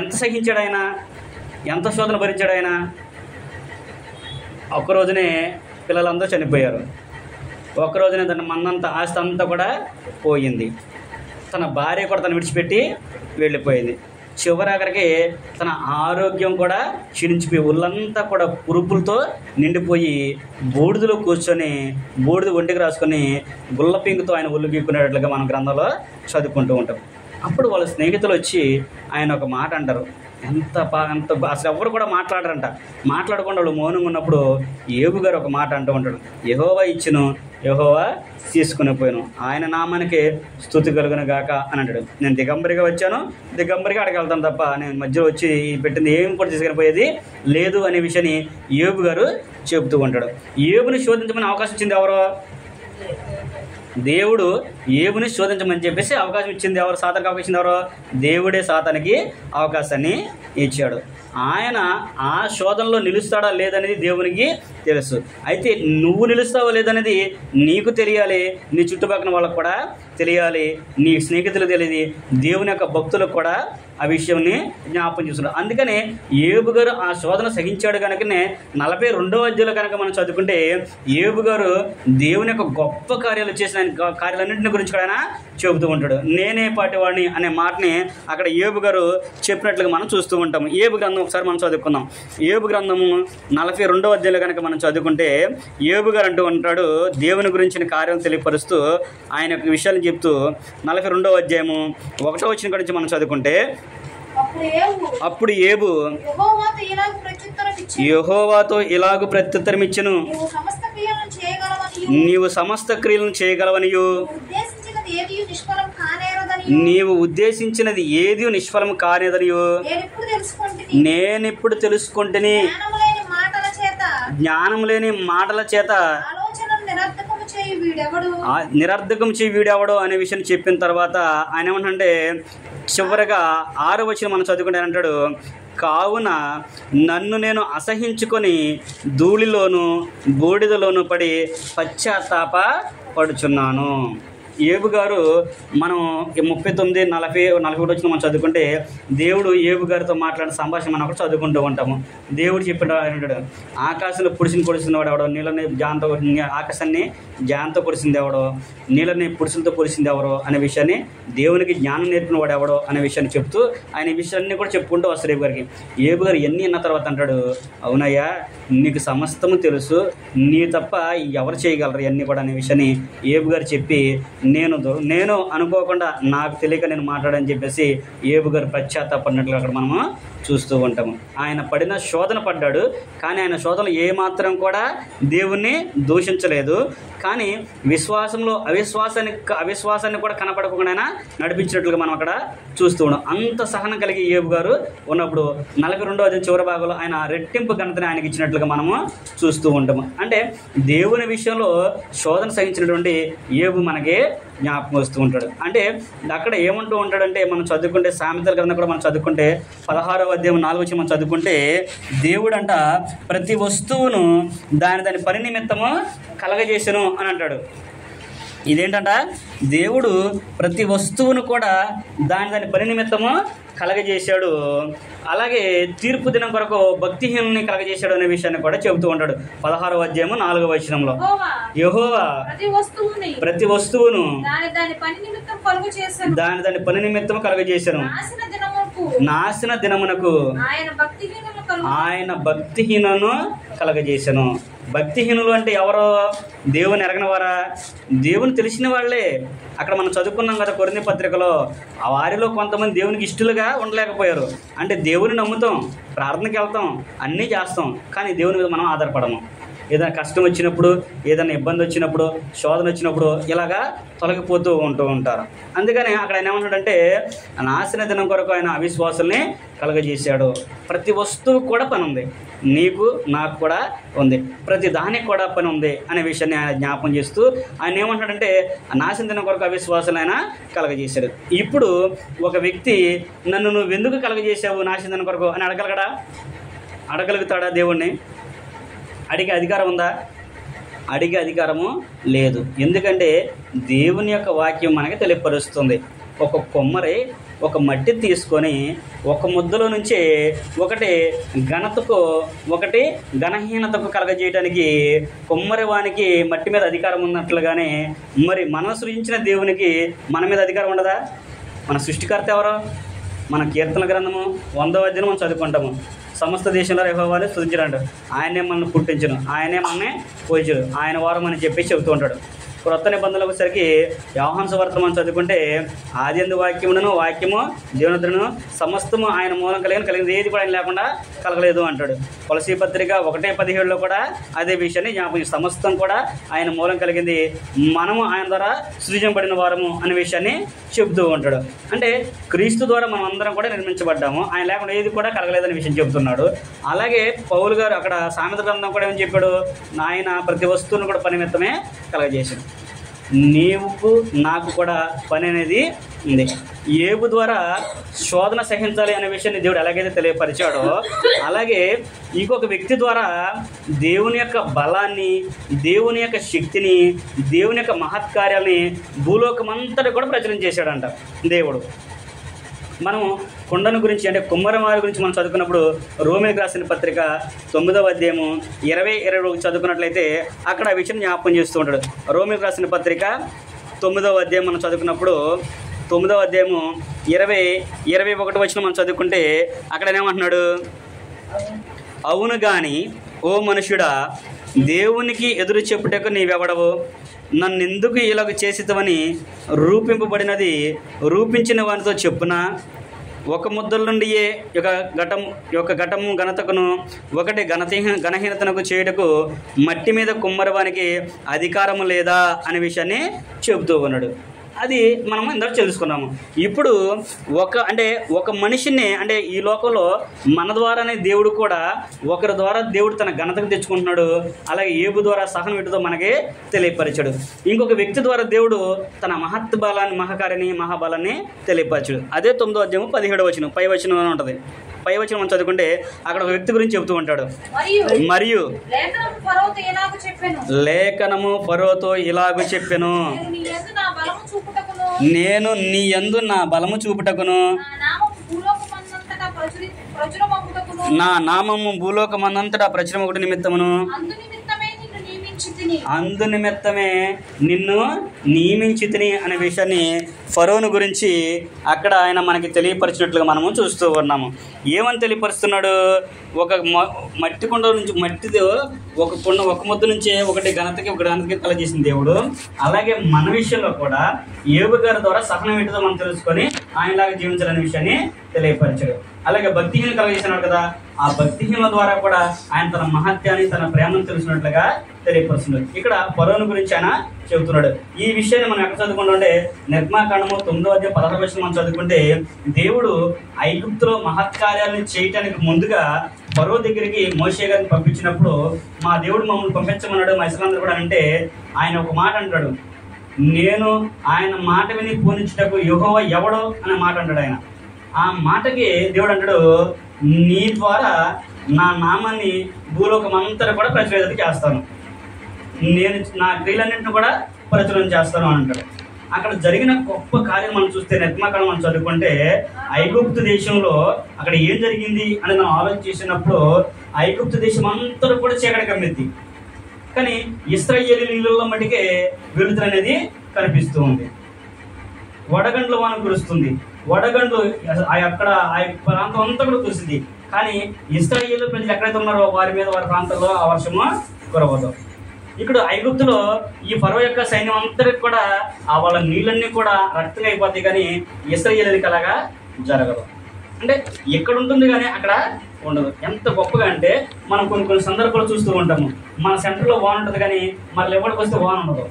ఎంత సహించాడు, ఆయన ఎంత శోధన భరించాడు. ఆయన ఒక్కరోజునే పిల్లలందరూ చనిపోయారు, ఒక్కరోజునే తన మన్నంతా ఆస్తి అంతా కూడా పోయింది, తన భార్య కూడా తను విడిచిపెట్టి వెళ్ళిపోయింది. చివరాఖరికి తన ఆరోగ్యం కూడా క్షీణించిపోయి ఒళ్ళంతా కూడా పురుగులతో నిండిపోయి బూడిదలో కూర్చొని బూడిద ఒంటికి రాసుకొని గుల్ల పింగుతో ఆయన ఒళ్ళు గీక్కునేటట్లుగా మన గ్రంథంలో చదువుకుంటూ ఉంటాం. అప్పుడు వాళ్ళ స్నేహితులు వచ్చి ఆయన ఒక మాట అంటారు. అంత అసలు ఎవరు కూడా మాట్లాడరంట. మాట్లాడకుండా వాళ్ళు మౌనంగా ఉన్నప్పుడు ఏబు గారు ఒక మాట అంటూ ఉంటాడు. యెహోవా ఇచ్చును, యెహోవా తీసుకుని పోయాను, ఆయన నామానికి స్తుతి కలుగును గాక అని అంటాడు. నేను దిగంబరిగా వచ్చాను, దిగంబరిగా అక్కడికి వెళ్తాను తప్ప నేను మధ్యలో వచ్చి పెట్టింది ఏం కూడా తీసుకుని పోయేది లేదు అనే విషయాన్ని ఏబు గారు చెబుతూ ఉంటాడు. ఏబుని శోధించమని అవకాశం ఇచ్చింది ఎవరో? దేవుడు ఏబుని శోధించమని చెప్పేసి అవకాశం ఇచ్చింది ఎవరు? సాతానికి అవకాశం ఇచ్చింది ఎవరో? దేవుడే సాతానికి అవకాశాన్ని ఇచ్చాడు. ఆయన ఆ శోధనలో నిలుస్తాడా లేదనేది దేవునికి తెలుసు. అయితే నువ్వు నిలుస్తావో లేదనేది నీకు తెలియాలి, నీ చుట్టుపక్కల వాళ్ళకు కూడా తెలియాలి, నీ స్నేహితులకు తెలియదు, దేవుని యొక్క భక్తులకు కూడా ఆ విషయంని జ్ఞాపకం చేస్తున్నాడు. అందుకనే ఏబు గారు ఆ శోధన సహించాడు కనుకనే 42వ అధ్యాయంలో కనుక మనం చదువుకుంటే ఏబు గారు దేవుని యొక్క గొప్ప కార్యాలు చేసిన కార్యాలన్నింటిని గురించి కూడా ఆయన చెబుతూ ఉంటాడు. నేనే పాటివాడిని అనే మాటని అక్కడ ఏబు గారు చెప్పినట్లుగా మనం చూస్తూ ఉంటాము. ఏబు గ్రంథం ఒకసారి మనం చదువుకుందాం. ఏబు గ్రంథము 42వ అధ్యాయంలో కనుక మనం చదువుకుంటే ఏబు గారు అంటూ ఉంటాడు, దేవుని గురించిన కార్యం తెలియపరుస్తూ ఆయన యొక్క విషయాలను చెప్తూ 42వ అధ్యాయము 1వ వచనం గురించి మనం చదువుకుంటే, అప్పుడు ఏబు యెహోవాతో ఇలాగు ప్రత్యుత్తరం ఇచ్చెను, నీవు సమస్త క్రియలను చేయగలవనియు నీవు ఉద్దేశించినది ఏది నిష్ఫలం కానేదనియు నేనిప్పుడు తెలుసుకుంటుని, జ్ఞానం లేని మాటల చేత నిరర్ధకం చేయి వీడెవడు అనే విషయం చెప్పిన తర్వాత ఆయన ఏమంటే చివరిగా 6వ వచనం మనం చదువుకుంటే అంటాడు, కావున నన్ను నేను అసహించుకొని ధూళిలోను బూడిదలోను పడి పశ్చాత్తాప పడుచున్నాను. ఏబు గారు మనం 39-41 వచ్చిన మనం చదువుకుంటే దేవుడు ఏబు గారితో మాట్లాడిన సంభాషణ మనం ఒకటి చదువుకుంటూ ఉంటాము. దేవుడు చెప్పాడు, ఆకాశంలో పొడిసిన వాడు ఎవడో, నీళ్ళని జాంతో ఆకాశాన్ని జాంతో పొడిసింది ఎవడో, నీళ్ళని పురుషులతో పొడిసింది ఎవరో అనే విషయాన్ని, దేవునికి జ్ఞానం నేర్పిన వాడు ఎవడో అనే విషయాన్ని చెప్తూ ఆయన ఈ విషయాన్ని కూడా చెప్పుకుంటూ వస్తారు ఏబు గారికి. ఏబు గారు ఎన్ని అన్న తర్వాత అంటాడు, అవునయ్యా నీకు సమస్తము తెలుసు, నీ తప్ప ఎవరు చేయగలరు ఇవన్నీ కూడా అనే విషయాన్ని ఏబు గారు చెప్పి, నేను అనుకోకుండా నాకు తెలియక నేను మాట్లాడని చెప్పేసి ఏబు గారు పశ్చాత్తాపడినట్లుగా అక్కడ మనము చూస్తూ ఉంటాము. ఆయన పడిన శోధన పడ్డాడు, కానీ ఆయన శోధనలు ఏమాత్రం కూడా దేవుణ్ణి దూషించలేదు. కానీ విశ్వాసంలో అవిశ్వాసాన్ని కూడా కనపడకుండా ఆయన నడిపించినట్లుగా మనం అక్కడ చూస్తూ ఉన్నాం. అంత సహనం కలిగి ఏబు గారు ఉన్నప్పుడు 42వ అధ్యాయం చివరి భాగంలో ఆయన రెట్టింపు ఘనతని ఆయనకి ఇచ్చినట్లుగా మనము చూస్తూ ఉంటాము. అంటే దేవుని విషయంలో శోధన సహించినటువంటి ఏబు మనకి జ్ఞాపకం వస్తూ ఉంటాడు. అంటే అక్కడ ఏమంటూ ఉంటాడంటే, మనం చదువుకుంటే సామెతల గ్రంథం కూడా మనం చదువుకుంటే 16వ అధ్యాయం 4వ వచనం మనం చదువుకుంటే, దేవుడంట ప్రతి వస్తువును దాని పని నిమిత్తము కలగజేసెను అని అంటాడు. ఇదేంటంట, దేవుడు ప్రతి వస్తువును కూడా దాని పని నిమిత్తము కలగజేశాడు. అలాగే తీర్పు దినం కొరకు భక్తిహీనుని కలగజేశాడు అనే విషయాన్ని కూడా చెబుతూ ఉంటాడు. 16వ అధ్యాయం 4వ వచనంలో, యెహోవా ప్రతి వస్తువును దాని పని నిమిత్తం కలగజేశాను, నాశన దినమునకు ఆయన భక్తిహీనులను కలగజేశాను. భక్తిహీనులు అంటే ఎవరో? దేవుని ఎరగని వారా? దేవుని తెలిసిన వాళ్ళే. అక్కడ మనం చదువుకున్నాం కదా కొరింథీ పత్రికలో, ఆ వారిలో కొంతమంది దేవునికి ఇష్టలుగా ఉండలేకపోయారు. అంటే దేవుని నమ్ముతాం, ప్రార్థనకి వెళ్తాం, అన్నీ చేస్తాం, కానీ దేవుని మీద మనం ఆధారపడము. ఏదైనా కష్టం వచ్చినప్పుడు, ఏదైనా ఇబ్బంది వచ్చినప్పుడు, శోధన వచ్చినప్పుడు ఇలాగా తొలగిపోతూ ఉంటారు. అందుకని అక్కడ ఆయన ఏమంటాడంటే, నాశన దినం కొరకు ఆయన అవిశ్వాసుల్ని కలగజేశాడు. ప్రతి వస్తువు కూడా పని ఉంది, నీకు నాకు కూడా ఉంది, ప్రతి దానికి కూడా పని ఉంది అనే విషయాన్ని ఆయన జ్ఞాపకం చేస్తూ ఆయన ఏమంటాడంటే, నాశన దినం కొరకు అవిశ్వాసులు ఆయన కలగజేశాడు. ఇప్పుడు ఒక వ్యక్తి నన్ను నువ్వు ఎందుకు కలగజేసావు నాశన దినం కొరకు అని అడగలుగుతాడా? దేవుణ్ణి అడిగే అధికారం ఉందా? అడిగే అధికారము లేదు. ఎందుకంటే దేవుని యొక్క వాక్యం మనకి తెలియపరుస్తుంది. ఒక కొమ్మరి ఒక మట్టి తీసుకొని ఒక ముద్దలో నుంచి ఒకటి ఘనతకు ఒకటి ఘనహీనతకు కలగజేయడానికి కొమ్మరి వానికి మట్టి మీద అధికారం ఉన్నట్లుగానే మరి మనం సృజించిన దేవునికి మన మీద అధికారం ఉండదా? మన సృష్టికర్త ఎవరు? మన కీర్తన గ్రంథము 100వ అధ్యాయం మనం చదువుకుంటాము. సమస్త దేశంలో యెహోవాను స్తుతించడండి, ఆయనే మనల్ని పుట్టించను, ఆయనే మనల్ని పోల్చడు, ఆయన వారం అని చెప్పి చెబుతూ ఉంటాడు. క్రొత్త నిబంధనలకు వచ్చేసరికి యోహాను సువార్త మనం చదువుకుంటే, ఆదియందు వాక్యమును, వాక్యము దేవునిద్రను, సమస్తము ఆయన మూలం కలిగినది ఏది కూడా ఆయన లేకుండా కలగలేదు అంటాడు. కొలసీ పత్రిక 1:17లో కూడా అదే విషయాన్ని జ్ఞాపకం, సమస్తం కూడా ఆయన మూలం కలిగింది, మనము ఆయన ద్వారా సృజింపబడిన వారము అనే విషయాన్ని చెబుతూ ఉంటాడు. అంటే క్రీస్తు ద్వారా మనం అందరం కూడా నిర్మించబడ్డాము, ఆయన లేకుండా ఏది కూడా కలగలేదనే విషయం చెబుతున్నాడు. అలాగే పౌలు గారు అక్కడ సామెత గ్రంథం కూడా ఏమని చెప్పాడు, ఆయన ప్రతి వస్తువును కూడా పని నిమిత్తమే కలగజేశాడు. నీవుకు నాకు కూడా పని అనేది ఉంది. ఏబు ద్వారా శోధన సహించాలి అనే విషయాన్ని దేవుడు ఎలాగైతే తెలియపరిచాడో, అలాగే ఇంకొక వ్యక్తి ద్వారా దేవుని యొక్క బలాన్ని, దేవుని యొక్క శక్తిని, దేవుని యొక్క మహత్కార్యాలని భూలోకమంతటా కూడా ప్రచురం చేశాడంట దేవుడు. మనము కొండను గురించి అంటే కుమ్మరవారి గురించి మనం చదువుకున్నప్పుడు రోమీయులకు రాసిన పత్రిక 9వ అధ్యాయము 20-21 చదువుకున్నట్లయితే అక్కడ ఆ విషయం జ్ఞాపకం చేస్తూ ఉంటాడు. రోమీయులకు రాసిన పత్రిక 9వ అధ్యాయం మనం చదువుకున్నప్పుడు 9వ అధ్యాయము 20-21 వచనం మనం చదువుకుంటే అక్కడ ఏమంటున్నాడు, అవును గాని ఓ మనుషుడా, దేవునికి ఎదురు చెప్పుటకు నీవెవడవు? నన్నెందుకు ఇలాగ చేసితవని రూపింపబడినది రూపించిన వానితో చెప్పునా? ఒక ముద్దల నుండి ఒక ఘటము ఘనతకును ఒకటి ఘనహీనతనకు చేయుటకు మట్టి మీద కుమ్మరవానికి అధికారము లేదా అనే విషయాన్ని చెబుతూ ఉన్నాడు. అది మనము ఇందాక తెలుసుకున్నాము. ఇప్పుడు ఒక మనిషిని అంటే ఈ లోకంలో మన ద్వారానే దేవుడు కూడా ఒకరి ద్వారా దేవుడు తన ఘనతకు తెచ్చుకుంటున్నాడు. అలాగే ఏబు ద్వారా సహనం వీటితో మనకి తెలియపరిచాడు. ఇంకొక వ్యక్తి ద్వారా దేవుడు తన మహాకార్యాన్ని మహాబలాన్ని తెలియపరచాడు. అదే 9వ అధ్యాయము 17వ వచనం పై వచనం అని ఉంటుంది. పై వచనం మనం చదువుకుంటే అక్కడ ఒక వ్యక్తి గురించి చెబుతూ ఉంటాడు. మరియు లేఖనము ఫరోతో ఇలాగ చెప్పెను, నేను నీ యందు నా బలము చూపుటకును నా నామము భూలోకమందంతటా ప్రచురమగుట నిమిత్తమును అందు నిమిత్తమే నిన్ను నియమించితిని అనే విషయాన్ని ఫరోను గురించి అక్కడ ఆయన మనకి తెలియపరిచినట్లుగా మనము చూస్తూ ఉన్నాము. ఏమని తెలియపరుస్తున్నాడు? ఒక మట్టి కుండ నుంచి మట్టితో ఒక ముద్ద నుంచి ఒకటి ఘనతకి కలగజేసిన దేవుడు అలాగే మన విషయంలో కూడా ఏబు గారి ద్వారా సహనం ఏంటిదో మనం తెలుసుకొని ఆయనలాగా జీవించాలనే విషయాన్ని తెలియపరిచాడు. అలాగే భక్తిహీన కలగజేసినాడు కదా, ఆ భక్తిహీనుల ద్వారా కూడా ఆయన తన మహత్యాన్ని తన ప్రేమను తెలిసినట్లుగా తెలియపరుస్తున్నాడు. ఇక్కడ ఫరోను గురించి ఆయన చెబుతున్నాడు. ఈ విషయాన్ని మనం ఎక్కడ చదువుకుంటుంటే నిర్గమాకాండము 9వ అధ్యాయం 16వ వచనం మనం చదువుకుంటే దేవుడు ఐగుప్తులో మహత్కార్యాలను చేయటానికి ముందుగా ఫరో దగ్గరికి మోషే గారిని పంపించినప్పుడు మా దేవుడు మమ్మల్ని పంపించమన్నాడు మా ఇశ్రాయేలీయులందరూ కూడా అంటే ఆయన ఒక మాట అంటాడు, నేను ఆయన మాట విని పూజించుటకు యెహోవా ఎవడో అనే మాట అంటాడు. ఆయన ఆ మాటకి దేవుడు అంటాడు, నీ ద్వారా నా నామాన్ని భూలోకమంతా కూడా ప్రచురం చేస్తాను, నేను నా క్రియలన్నింటిని కూడా ప్రచురం చేస్తాను అని అంటాడు. అక్కడ జరిగిన గొప్ప కార్యం మనం చూస్తే నిర్గమాకాండం మనం చదువుకుంటే ఐగుప్తు దేశంలో అక్కడ ఏం జరిగింది అని మనం ఆలోచన చేసినప్పుడు ఐగుప్తు దేశం అంతా కూడా చీకటి కమ్మింది. కానీ ఇశ్రాయేలీయుల మటుకే వెలుతురు అనేది కనిపిస్తూ ఉంది. వడగండ్ల వాన కురుస్తుంది, వడగండ్లు అక్కడ ఆ ప్రాంతం అంతా కూడా కురిసింది. కానీ ఇశ్రాయేలు ప్రజలు ఎక్కడైతే ఉన్నారో వారి మీద వారి ప్రాంతంలో ఆ వర్షము కురవదు. ఇక్కడ ఐగుప్తులో ఈ ఫరో యొక్క సైన్యం అంతటికి కూడా వాళ్ళ నీళ్ళన్నీ కూడా రక్తంగా అయిపోతాయి. కానీ ఇశ్రాయేలీయులకి అలాగా జరగదు. అంటే ఎక్కడ ఉంటుంది కానీ అక్కడ ఉండదు. ఎంత గొప్పగా అంటే మనం కొన్ని సందర్భాలు చూస్తూ ఉంటాము. మన సెంటర్లో వాన్ ఉంటుంది కానీ మళ్ళీ ఎవరికి వస్తే వాన్ ఉండదు.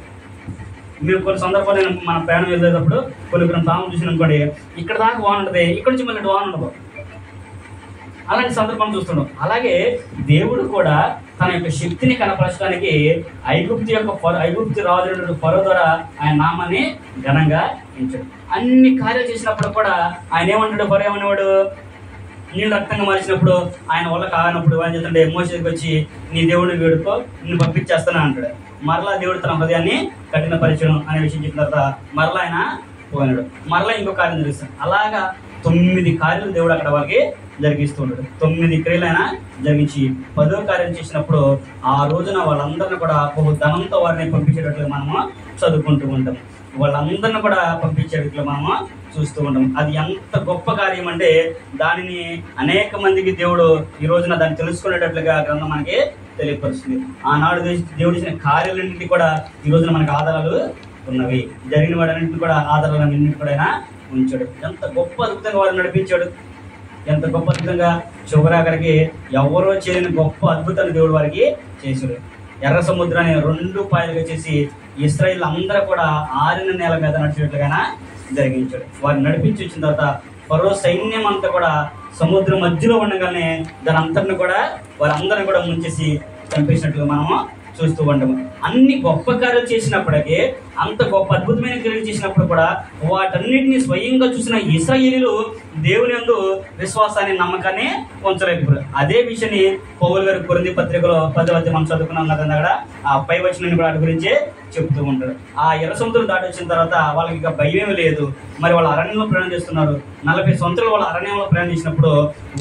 మేము కొన్ని సందర్భాలు మన ప్రయాణం వెళ్ళేటప్పుడు కొన్ని తాము చూసిన అనుకోండి, ఇక్కడ దాకా వాన్ ఉంటుంది, ఇక్కడ నుంచి మళ్ళీ వాన్ ఉండదు. అలాంటి సందర్భం చూస్తున్నాం. అలాగే దేవుడు కూడా తన యొక్క శక్తిని కనపరచడానికి ఐగుప్తు రాజు ఫరో ద్వారా ఆయన నామాన్ని ఘనంగా ఎంచాడు. అన్ని కార్యాలు చేసినప్పుడు కూడా ఆయన ఏమంటాడు? ఫరో ఏమనేవాడు? నీళ్ళు రక్తంగా మార్చినప్పుడు ఆయన వల్ల కానప్పుడు ఆయన చేస్తుంటే మోషేకి వచ్చి నీ దేవుడిని వేడుకో నిన్ను పంపించేస్తాను అంటాడు. మరలా దేవుడు తన హృదయాన్ని కఠినపరచడం అనే విషయం చెప్పిన తర్వాత మరలా ఆయన పోయినాడు. మరలా ఇంకో కార్యం జరిగిస్తాడు. అలాగా 9 కార్యాలు దేవుడు అక్కడ వాళ్ళకి జరిగిస్తూ ఉంటాడు. 9 క్రియలు ఆయన జరిగించి 10వ కార్యం చేసినప్పుడు ఆ రోజున వాళ్ళందరినీ కూడా ఒక ధనంతో వారిని పంపించేటట్లు మనము చదువుకుంటూ ఉంటాం. వాళ్ళందరినీ కూడా పంపించేటట్లు మనము చూస్తూ ఉంటాం. అది ఎంత గొప్ప కార్యం అంటే దానిని అనేక మందికి దేవుడు ఈ రోజున దాన్ని తెలుసుకునేటట్లుగా గ్రంథం మనకి తెలియపరుస్తుంది. ఆనాడు దేవుడు చేసిన కార్యాలన్నింటినీ కూడా ఈ రోజున మనకు ఆధారాలు ఉన్నవి. జరిగిన వాడన్నింటినీ కూడా ఆధారాలన్నింటినీ కూడా ఆయన ఉంచాడు. ఎంత గొప్ప అద్భుతంగా వారిని నడిపించాడు. ఎంత గొప్ప అద్భుతంగా చివరాఖరికి ఎవరో చేయని గొప్ప అద్భుతాన్ని దేవుడు వారికి చేశాడు. ఎర్ర సముద్రాన్ని 2 పాయలుగా చేసి ఇశ్రాయేలు అందరూ కూడా ఆరిన నేల మీద నడిచేట్లుగా జరిగించాడు. వారిని నడిపించి వచ్చిన తర్వాత ఫరో సైన్యం అంతా కూడా సముద్రం మధ్యలో ఉండగానే దాని అంతటిని కూడా వారందరిని కూడా ముంచేసి చంపేసినట్లుగా మనము చూస్తూ ఉంటాము. అన్ని గొప్ప కార్యాలు చేసినప్పటికీ, అంత గొప్ప అద్భుతమైన క్రియలు చేసినప్పుడు కూడా వాటన్నిటిని స్వయంగా చూసిన ఇశ్రాయేలీయులు దేవుని యందు విశ్వాసాన్ని నమ్మకాన్ని ఉంచలేకపోయారు. అదే విషయాన్ని పౌలు గారి కొరింథీ పత్రికలో 10వ అధ్యాయం మనం చదువుకున్నాం కదా, అక్కడ ఆ పై వచనాన్ని కూడా వాటి గురించే చెప్తూ ఉంటాడు. ఆ ఎర్ర సముద్రం దాటి వచ్చిన తర్వాత వాళ్ళకి ఇక భయం లేదు. మరి వాళ్ళు అరణ్యంలో ప్రయాణం చేస్తున్నారు. 40 సంవత్సరాలు వాళ్ళు అరణ్యంలో ప్రయాణం చేసినప్పుడు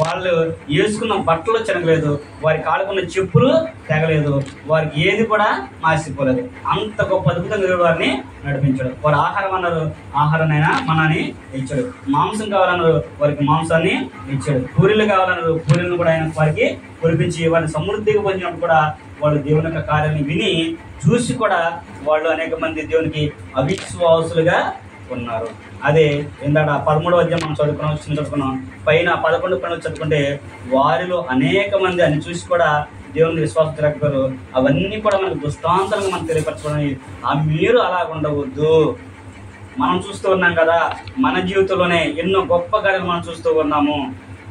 వాళ్ళు వేసుకున్న బట్టలు చెనగలేదు, వారి కాళ్ళకున్న చెప్పులు తెగలేదు, వారికి ఏది కూడా మాసిపోలేదు. అంత గొప్ప అద్భుతంగా వారిని నడిపించాడు. వారు ఆహారం అన్నారు, ఆహారాన్నైనా మనని ఇచ్చాడు. మాంసం కావాలన్నారు, వారికి మాంసాన్ని ఇచ్చాడు. పూరీలు కావాలన్నారు, పూరీలను కూడా ఆయన వారికి కురిపించి వారిని సమృద్ధిగా పొందినప్పుడు కూడా వాళ్ళు దేవుని యొక్క కార్యాన్ని విని చూసి కూడా వాళ్ళు అనేక మంది దేవునికి అవిశ్వాసులుగా ఉన్నారు. అదే ఇందాక 13వ అధ్యాయం మనం చదువుకున్నాం. పైన 11 పనులు చదువుకుంటే వారిలో అనేక మంది అని చూసి కూడా దేవుని విశ్వాసం తిరగరు. అవన్నీ కూడా మనకు దృష్టాంతాలుగా మనం తెలియపరచుకోవడానికి మీరు అలా ఉండవద్దు. మనం చూస్తూ ఉన్నాం కదా, మన జీవితంలోనే ఎన్నో గొప్ప కార్యాలు మనం చూస్తూ ఉన్నాము.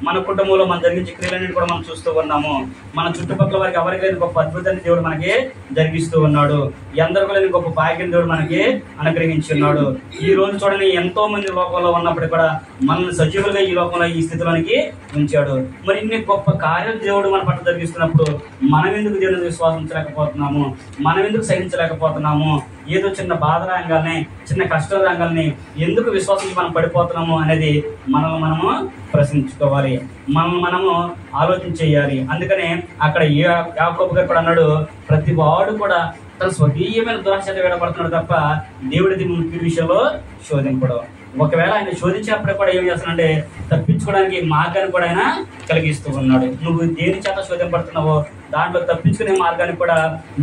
మన కుటుంబంలో మనం జరిగించే క్రియలన్నింటినీ కూడా మనం చూస్తూ ఉన్నాము. మన చుట్టుపక్కల వారికి ఎవరికి లేని గొప్ప అద్భుతాన్ని దేవుడు మనకి జరిగిస్తూ ఉన్నాడు. ఎందరికీ లేని గొప్ప భాగ్యం దేవుడు మనకి అనుగ్రహించి ఉన్నాడు. ఈ రోజు చూడండి, ఎంతో మంది లోకంలో ఉన్నప్పటికీ కూడా మనల్ని సజీవులుగా ఈ లోకంలో ఈ స్థితిలోనికి ఉంచాడు. మరి ఇన్ని గొప్ప కార్యాలు దేవుడు మన పట్ల జరిగిస్తున్నప్పుడు మనం ఎందుకు దేవుని విశ్వాసించలేకపోతున్నాము? మనం ఎందుకు సహించలేకపోతున్నాము? ఏదో చిన్న బాధ రంగాల్ని, చిన్న కష్టాల రంగాల్ని ఎందుకు విశ్వాసించి మనం పడిపోతున్నాము అనేది మనల్ని మనము ప్రశ్నించుకోవాలి, మనల్ని మనము ఆలోచన చేయాలి. అందుకనే అక్కడ యాకోబు గారు కూడా అన్నాడు, ప్రతి వాడు కూడా తన స్వకీయమైన దురాశ విడపడుతున్నాడు తప్ప దేవుడిది ముఖ్య విషయంలో శోధింపడు. ఒకవేళ ఆయన శోధించినప్పుడు కూడా ఏం చేస్తానంటే తప్పించుకోవడానికి మార్గాన్ని కూడా ఆయన కలిగిస్తూ ఉన్నాడు. నువ్వు దేని చేత శోధింపడుతున్నావో దాంట్లో తప్పించుకునే మార్గాన్ని కూడా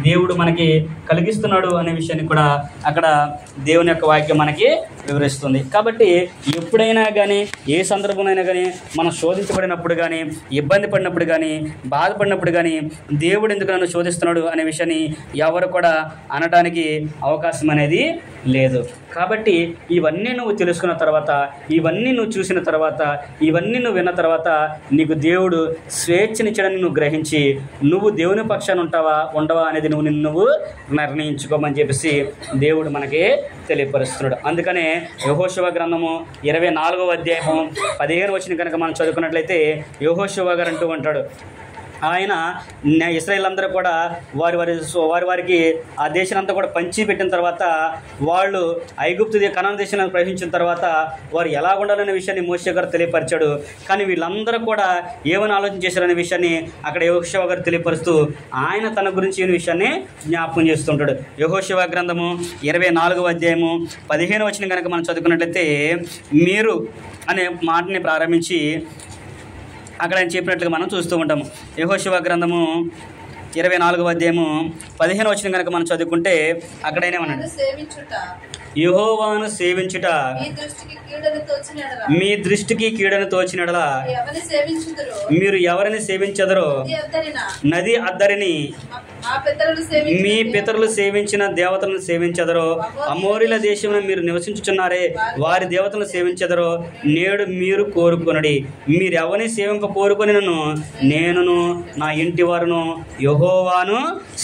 దేవుడు మనకి కలిగిస్తున్నాడు అనే విషయాన్ని కూడా అక్కడ దేవుని యొక్క వాక్యం మనకి వివరిస్తుంది. కాబట్టి ఎప్పుడైనా కానీ, ఏ సందర్భంలో కానీ మనం శోధించబడినప్పుడు కానీ, ఇబ్బంది పడినప్పుడు కానీ, బాధపడినప్పుడు కానీ దేవుడు ఎందుకు నన్ను శోధిస్తున్నాడు అనే విషయాన్ని ఎవరు కూడా అనడానికి అవకాశం అనేది లేదు. కాబట్టి ఇవన్నీ నువ్వు తెలుసుకున్న తర్వాత, ఇవన్నీ నువ్వు చూసిన తర్వాత, ఇవన్నీ నువ్వు విన్న తర్వాత నీకు దేవుడు స్వేచ్ఛనిచ్చడని నువ్వు గ్రహించి నువ్వు దేవుని పక్షాన ఉండవా అనేది నువ్వు నిర్ణయించుకోమని చెప్పేసి దేవుడు మనకి తెలియపరుస్తున్నాడు. అందుకనే యెహోషువ గ్రంథము 24వ అధ్యాయము 15 వచనం కనుక మనం చదువుకున్నట్లయితే యెహోషువ గారు అంటూ ఉంటాడు, ఆయన ఇశ్రాయేల్ అందరూ కూడా వారికి ఆ దేశానంతా కూడా పంచి పెట్టిన తర్వాత, వాళ్ళు ఐగుప్తు కనాను దేశాన్ని ప్రవేశించిన తర్వాత వారు ఎలా ఉండాలనే విషయాన్ని మోషే గారు తెలియపరిచాడు. కానీ వీళ్ళందరూ కూడా ఏమని ఆలోచన చేశారనే విషయాన్ని అక్కడ యెహోషువ గారు తెలియపరుస్తూ ఆయన తన గురించి ఈ విషయాన్ని జ్ఞాపకం చేస్తుంటాడు. యెహోషువ గ్రంథము 24వ అధ్యాయము 15 వచనం కనుక మనం చదువుకున్నట్లయితే, మీరు అనే మాటని ప్రారంభించి అక్కడ ఆయన చెప్పినట్లుగా మనం చూస్తూ ఉంటాము. యెహోషువ గ్రంథము 24వ అధ్యాయము 15 వచనం కనుక మనం చదువుకుంటే అక్కడ ఏమన్నాడు, యెహోవాను సేవించుట మీ దృష్టికి కీడను తోచినడలా మీరు ఎవరిని సేవించదరో నది అద్దరిని మీ పితరులు సేవించిన దేవతలను సేవించదరో, అమోరీల దేశంలో మీరు నివసించుచున్నారే వారి దేవతలను సేవించదరో నేడు మీరు కోరుకొనుడి. మీరు ఎవరిని సేవింప కోరుకొనినను నేనును నా ఇంటి వారును యెహోవాను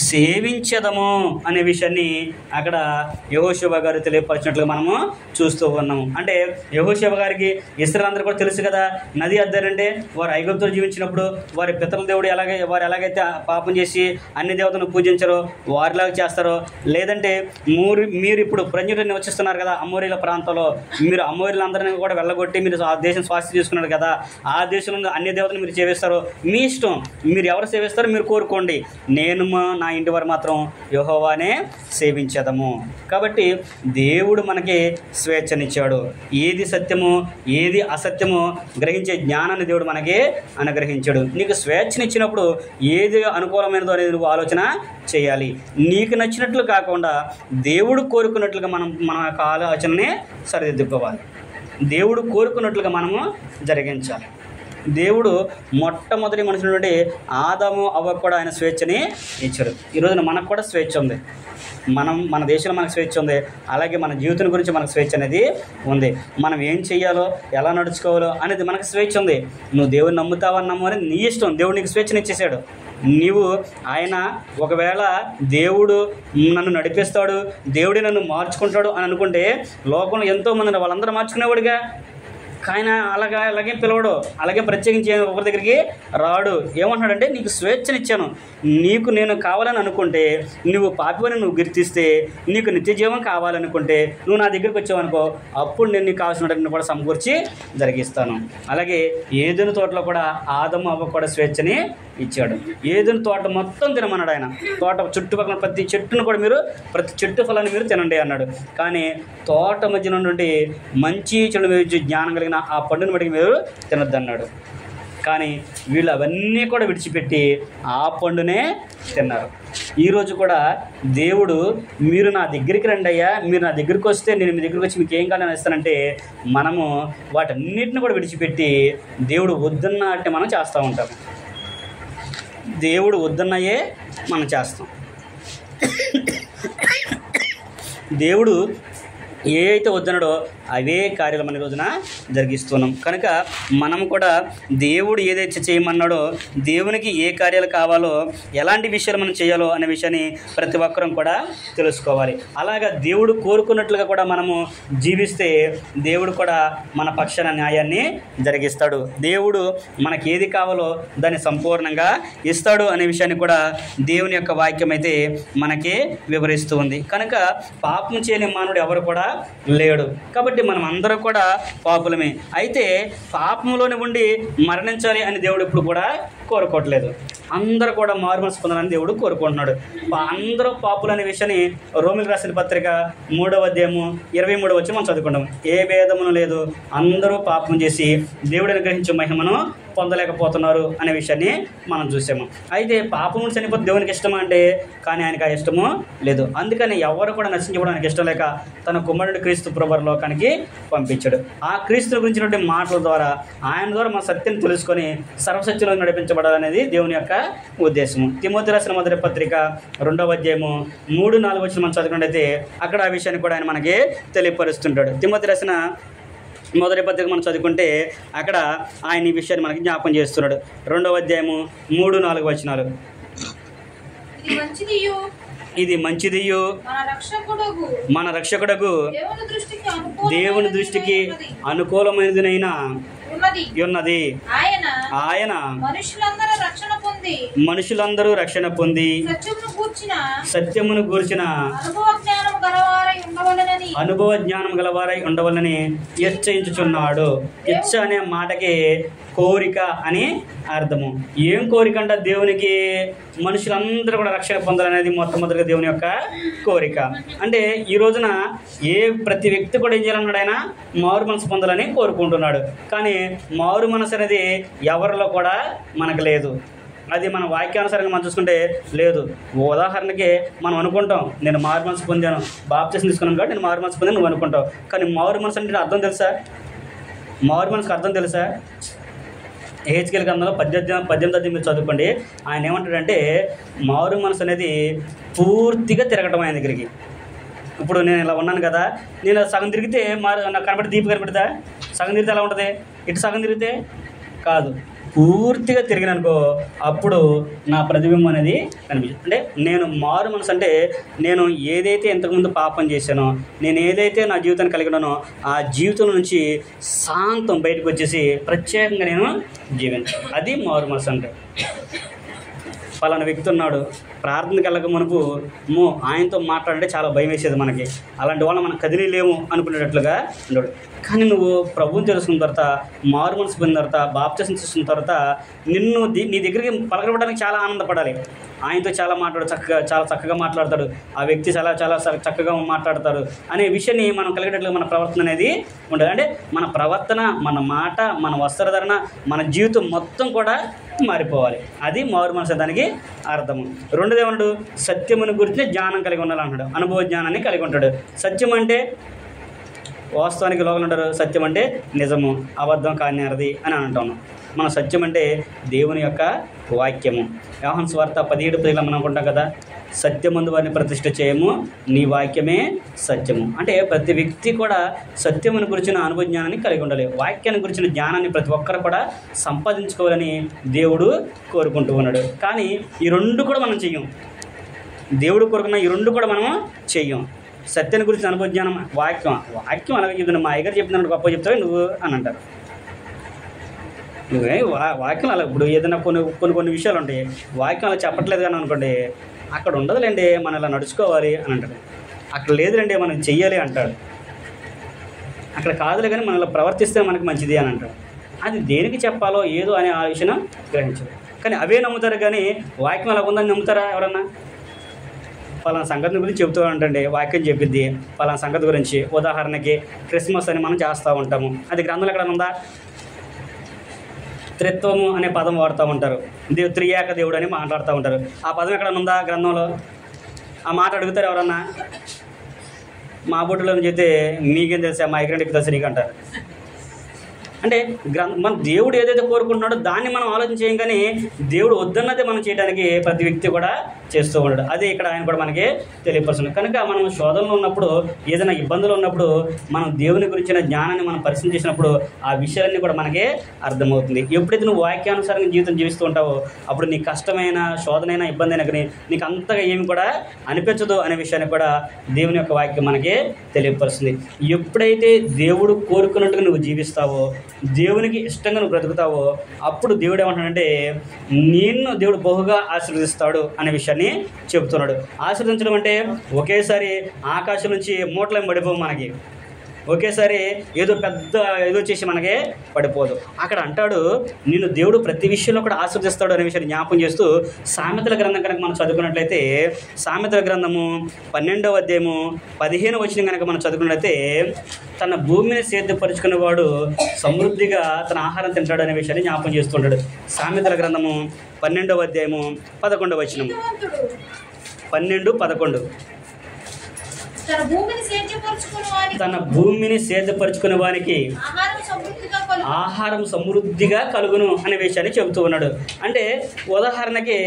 సేవించదము అనే విషయాన్ని అక్కడ యెహోషువ గారు తెలియపరిచినట్లుగా మనము చూస్తూ ఉన్నాము. అంటే యెహోషువ గారికి ఇశ్రాయేలందరూ కూడా తెలుసు కదా, నది అద్దరంటే వారు ఐగుప్తులో జీవించినప్పుడు వారి పితరుల దేవుడు వారు ఎలాగైతే పాపం చేసి అన్ని దేవతలను పూజించారో వారిలాగా చేస్తారో, లేదంటే మీరు ఇప్పుడు ప్రజలు నివసిస్తున్నారు కదా అమోరీల ప్రాంతంలో, మీరు అమోరీలందరినీ కూడా వెళ్ళగొట్టి మీరు ఆ దేశం స్వాస్థ్యం చేసుకున్నారు కదా, ఆ దేశంలో అన్ని దేవతలు మీరు సేవిస్తారో మీ ఇష్టం, మీరు ఎవరు సేవిస్తారో మీరు కోరుకోండి, నేను నా ఇంటి వారు మాత్రం యెహోవానే సేవించదము. కాబట్టి దేవుడు మనకి స్వేచ్ఛనిచ్చాడు. ఏది సత్యమో ఏది అసత్యమో గ్రహించే జ్ఞానాన్ని దేవుడు మనకి అనుగ్రహించాడు. నీకు స్వేచ్ఛనిచ్చినప్పుడు ఏది అనుకూలమైనదో అనేది నువ్వు ఆలోచన చేయాలి. నీకు నచ్చినట్లు కాకుండా దేవుడు కోరుకున్నట్లుగా మన యొక్క ఆలోచనని సరిదిద్దుకోవాలి. దేవుడు కోరుకున్నట్లుగా మనము జరిగించాలి. దేవుడు మొట్టమొదటి మనుషుల నుండి ఆదాము అవ్వకు కూడా ఆయన స్వేచ్ఛని ఇచ్చాడు. ఈరోజున మనకు కూడా స్వేచ్ఛ ఉంది. మన దేశంలో మనకు స్వేచ్ఛ ఉంది. అలాగే మన జీవితం గురించి మనకు స్వేచ్ఛ అనేది ఉంది. మనం ఏం చేయాలో ఎలా నడుచుకోవాలో అనేది మనకు స్వేచ్ఛ ఉంది. నువ్వు దేవుని నమ్ముతావని నమ్మని నీ ఇష్టం. దేవుడు నీకు స్వేచ్ఛని ఇచ్చేసాడు. నీవు ఆయన ఒకవేళ దేవుడు నన్ను నడిపిస్తాడు, దేవుడే నన్ను మార్చుకుంటాడు అని అనుకుంటే లోకంలో ఎంతోమంది వాళ్ళందరూ మార్చుకునేవాడుగా. ఆయన అలాగే పిలవడు, అలాగే ప్రత్యేకించి ఒకరి దగ్గరికి రాడు. ఏమంటున్నాడంటే నీకు స్వేచ్ఛనిచ్చాను, నీకు నేను కావాలని అనుకుంటే, నువ్వు పాపివని నువ్వు గుర్తిస్తే, నీకు నిత్య జీవం కావాలనుకుంటే నువ్వు నా దగ్గరికి వచ్చావనుకో, అప్పుడు నేను నీకు కావాల్సిన కూడా సమకూర్చి జరిగిస్తాను. అలాగే ఏదెను తోటలో కూడా ఆదము అవ్వ కూడా స్వేచ్ఛని ఇచ్చాడు. ఏదెను తోట మొత్తం తినమన్నాడు ఆయన. తోట చుట్టుపక్కల ప్రతి చెట్టును కూడా ప్రతి చెట్టు ఫలాన్ని మీరు తినండి అన్నాడు. కానీ తోట మధ్యన నుండి మంచి చెడు జ్ఞానం కలిగిన ఆ పండుని బట్టి మీరు తినొద్దన్నాడు. కానీ వీళ్ళు అవన్నీ కూడా విడిచిపెట్టి ఆ పండునే తిన్నారు. ఈరోజు కూడా దేవుడు మీరు నా దగ్గరికి రండి అయ్యా, మీరు నా దగ్గరికి వస్తే నేను మీ దగ్గరికి వచ్చి మీకు ఏం కావాలని ఇస్తానంటే మనము వాటన్నిటిని కూడా విడిచిపెట్టి దేవుడు వద్దన్నట్టే మనం చేస్తూ ఉంటాము. దేవుడు వద్దన్నయే మనం చేస్తాం. దేవుడు ఏ అయితే వద్దన్నాడో అవే కార్యాలు మన రోజున జరిగిస్తున్నాం. కనుక మనం కూడా దేవుడు ఏదైతే చేయమన్నాడో, దేవునికి ఏ కార్యాలు కావాలో, ఎలాంటి విషయాలు మనం చేయాలో అనే విషయాన్ని ప్రతి ఒక్కరం కూడా తెలుసుకోవాలి. అలాగా దేవుడు కోరుకున్నట్లుగా కూడా మనము జీవిస్తే దేవుడు కూడా మన పక్షాన న్యాయాన్ని జరిగిస్తాడు. దేవుడు మనకి ఏది కావాలో దాన్ని సంపూర్ణంగా ఇస్తాడు అనే విషయాన్ని కూడా దేవుని యొక్క వాక్యం అయితే మనకి వివరిస్తూ ఉంది. కనుక పాపం చేయని మానవుడు ఎవరు కూడా లేడు. కాబట్టి మనం అందరం కూడా పాపులమే. అయితే పాపంలోనే ఉండి మరణించాలి అని దేవుడు ఇప్పుడు కూడా కోరుకోవట్లేదు. అందరూ కూడా మారుమనసు పొందాలని దేవుడు కోరుకుంటున్నాడు. అందరూ పాపులు అనే విషయాన్ని రోమిలకు రాసిన పత్రిక 3వ అధ్యాయము 23వ వచనం మనం చదువుకుంటాం. ఏ భేదమును లేదు, అందరూ పాపం చేసి దేవుడు అనుగ్రహించే మహిమను పొందలేకపోతున్నారు అనే విషయాన్ని మనం చూసాము. అయితే పాపము చనిపోతే దేవునికి ఇష్టమా అంటే, కానీ ఆయనకు ఆ ఇష్టము లేదు. అందుకని ఎవరు కూడా నశించుకోవడానికి ఇష్టం లేక తన కుమారుడు క్రీస్తు ప్రభువు లోకానికి పంపించాడు. ఆ క్రీస్తు గురించినటువంటి మాటల ద్వారా, ఆయన ద్వారా మన సత్యం తెలుసుకొని సర్వసత్యంలో నడిపించబడాలనేది దేవుని యొక్క ఉద్దేశము. తిమోతి రాసిన మొదటి పత్రిక 2వ అధ్యాయము 3-4 వచనం మనం చదువుకున్నట్టయితే అక్కడ ఆ విషయాన్ని కూడా ఆయన మనకి తెలియపరుస్తుంటాడు. తిమోతి రాసిన మొదటి పత్రిక మనం చదువుకుంటే అక్కడ ఆయన ఈ విషయాన్ని మనకి జ్ఞాపకం చేస్తున్నాడు. 2వ అధ్యాయము 3-4 వచనాలు. ఇది మంచిదియు మన రక్షకుడగు దేవుని దృష్టికి అనుకూలమైనదినైనా ఉన్నది. ఆయన మనుషులందరూ రక్షణ పొంది సత్యమును గూర్చిన అనుభవ జ్ఞానం గలవారై ఉండవలని హెచ్చరించుచున్నాడు. హెచ్చ అనే మాటకి కోరిక అని అర్థము. ఏం కోరిక అంటే దేవునికి మనుషులందరూ కూడా రక్షణ పొందాలనేది మొట్టమొదటిగా దేవుని యొక్క కోరిక. అంటే ఈ రోజున ప్రతి వ్యక్తి కూడా ఏం చేయాలన్నాడు, ఆయన మారు మనసు పొందాలని కోరుకుంటున్నాడు. కానీ మారు మనసు అనేది ఎవరిలో కూడా మనకు లేదు. అది మన వాక్యానుసారంగా మనం చూసుకుంటే లేదు. ఉదాహరణకి మనం అనుకుంటాం, నేను మారు మనసు పొందాను, బాప్తిసం తీసుకున్నాను కాబట్టి నేను మారు మనసు పొందాను నువ్వు అనుకుంటావు. కానీ మారు మనసు అంటే అర్థం తెలుసా? మారు మనసుకు అర్థం తెలుసా? హెచ్కేల్ గ్రంథంలో 18 మీరు చదువుకోండి. ఆయన ఏమంటాడంటే, మారు మనసు అనేది పూర్తిగా తిరగటం ఆయన దగ్గరికి. ఇప్పుడు నేను ఇలా ఉన్నాను కదా, నేను సగం తిరిగితే నాకు కనబడి దీపం కనబడుతుందా? సగం తిరిగితే ఎలా ఉంటుంది? ఇటు సగం తిరిగితే కాదు, పూర్తిగా తిరిగిననుకో అప్పుడు నా ప్రతిబింబం అనేది కనిపించింది. అంటే నేను మారు మనసు అంటే నేను ఏదైతే ఇంతకుముందు పాపం చేశానో, నేను ఏదైతే నా జీవితాన్ని కలిగి ఉన్నానో ఆ జీవితం నుంచి శాంతం బయటకు వచ్చేసి ప్రత్యేకంగా నేను జీవించాను. అది మారు మనసు అంటే. పలానా వ్యక్తి ఉన్నాడు, ప్రార్థనకి వెళ్ళక మునుపు ఆయనతో మాట్లాడంటే చాలా భయం వేసేది మనకి. అలాంటి వాళ్ళు మనం కదిలేము అనుకునేటట్లుగా ఉండడు. కానీ నువ్వు ప్రభువుని తెలుసుకున్న తర్వాత, మారు మనసు పొందిన తర్వాత, బాప్తిసం తీసుకున్న తర్వాత నీ దగ్గరికి పలకబడడానికి చాలా ఆనందపడాలి. ఆయనతో చాలా చక్కగా మాట్లాడతాడు, ఆ వ్యక్తి చాలా చక్కగా మాట్లాడతారు అనే విషయాన్ని మనం కలిగేటట్లుగా మన ప్రవర్తన అనేది ఉండదు. అంటే మన ప్రవర్తన, మన మాట, మన వస్త్రధారణ, మన జీవితం మొత్తం కూడా మారిపోవాలి. అది మారు మనసు దానికి అర్థము. రెండోది ఏమన్నాడు? సత్యమును గురించి జ్ఞానం కలిగి ఉండాలంటాడు. అనుభవ జ్ఞానాన్ని కలిగి ఉంటాడు. సత్యం అంటే వాస్తవానికి లోకలు ఉంటారు, సత్యం అంటే నిజము, అబద్ధం కానిది అని అంటున్నాం. మన సత్యం అంటే దేవుని యొక్క వాక్యము. యోహాను సువార్త 17:10 మనం అనుకుంటాం కదా, సత్యమందు వారిని ప్రతిష్ఠ చేయము, నీ వాక్యమే సత్యము. అంటే ప్రతి వ్యక్తి కూడా సత్యమును గురించిన అనుభవ జ్ఞానాన్ని కలిగి ఉండాలి. వాక్యాన్ని గురించిన జ్ఞానాన్ని ప్రతి ఒక్కరు కూడా సంపాదించుకోవాలని దేవుడు కోరుకుంటూ ఉన్నాడు. కానీ ఈ రెండు కూడా మనం చెయ్యం. దేవుడు కోరుకున్న ఈ రెండు కూడా మనం చెయ్యం. సత్యాన్ని గురించి అనుభవ జ్ఞానం, వాక్యం అలాగే చెప్తున్నాను. మా అయ్యగారు చెప్పినట్టు గొప్ప చెప్తావు నువ్వు అని అంటారు. నువ్వే వాక్యం అలా ఇప్పుడు ఏదైనా కొన్ని విషయాలు ఉంటాయి, వాక్యం అలా చెప్పట్లేదు కానీ అనుకోండి, అక్కడ ఉండదులేండి మనం ఇలా నడుచుకోవాలి అని అంటాడు. అక్కడ లేదులేండి మనం చెయ్యాలి అంటాడు. అక్కడ కాదులే కానీ మనం ఇలా ప్రవర్తిస్తే మనకి మంచిది అని అంటాడు. అది దేనికి చెప్పాలో ఏదో అనే ఆ విషయం గ్రహించదు. కానీ అవే నమ్ముతారు, కానీ వాక్యం అలా ఉందని నమ్ముతారా ఎవరన్నా? పలానా సంగతి గురించి చెబుతూ ఉంటండి, వాక్యం చెప్పిద్ది పలానా సంగతి గురించి. ఉదాహరణకి క్రిస్మస్ అని మనం చేస్తూ ఉంటాము, అది గ్రంథంలో ఎక్కడ ఉందా? త్రిత్వము అనే పదం వాడుతూ ఉంటారు, త్రియేక దేవుడు అని మాట్లాడుతూ ఉంటారు. ఆ పదం ఎక్కడ ఉందా గ్రంథంలో? ఆ మాట అడుగుతారు ఎవరన్నా? మా బొట్టులో చెప్తే మీకేం తెలుసా, మా ఎగ్రెంట్కి తెలుసు నీకు అంటారు. అంటే మన దేవుడు ఏదైతే కోరుకుంటున్నాడో దాన్ని మనం ఆలోచన చేయం, కానీ దేవుడు వద్దన్నదే మనం చేయడానికి ప్రతి వ్యక్తి కూడా చేస్తూ ఉంటాడు. అదే ఇక్కడ ఆయన కూడా మనకి తెలియపరుస్తుంది. కనుక మనం శోధనలో ఉన్నప్పుడు, ఏదైనా ఇబ్బందులు ఉన్నప్పుడు మనం దేవుని గురించిన జ్ఞానాన్ని మనం పరిశీలన చేసినప్పుడు ఆ విషయాలన్నీ కూడా మనకి అర్థమవుతుంది. ఎప్పుడైతే నువ్వు వాక్యానుసారంగా జీవితం జీవిస్తూ ఉంటావో అప్పుడు నీకు కష్టమైన, శోధనైనా, ఇబ్బంది అయినా కానీ నీకు అంతగా ఏమి కూడా అనిపించదు అనే విషయాన్ని కూడా దేవుని యొక్క వాక్యం మనకి తెలియపరుస్తుంది. ఎప్పుడైతే దేవుడు కోరుకున్నట్టుగా నువ్వు జీవిస్తావో, దేవునికి ఇష్టంగా నువ్వు బ్రతుకుతావో, అప్పుడు దేవుడు ఏమంటాడంటే నిన్ను దేవుడు బహుగా ఆశీర్వదిస్తాడు అనే విషయాన్ని చెబుతున్నాడు. ఆశీర్వదించడం అంటే ఒకేసారి ఆకాశం నుంచి మూటలేం పడిపోవు, మనకి ఒకేసారి ఏదో పెద్ద ఏదో చేసి మనకే పడిపోదు. అక్కడ అంటాడు నిన్ను దేవుడు ప్రతి విషయంలో కూడా ఆశీర్వదిస్తాడు అనే విషయాన్ని జ్ఞాపకం చేస్తూ సామెతల గ్రంథం కనుక మనం చదువుకున్నట్లయితే సామెతల గ్రంథము 12వ అధ్యాయము 15వ వచనం కనుక మనం చదువుకున్నట్లయితే తన భూమిని సేద్యపరుచుకునేవాడు సమృద్ధిగా తన ఆహారం తింటాడు అనే విషయాన్ని జ్ఞాపకం చేస్తుంటాడు. సామెతల గ్రంథము 12వ అధ్యాయము 11వ వచనం, 12-11. తన భూమిని సేద్యపరుచుకునే వానికి ఆహారం సమృద్ధిగా కలుగును అనే విషయాన్ని చెబుతూ ఉన్నాడు. అంటే ఉదాహరణకి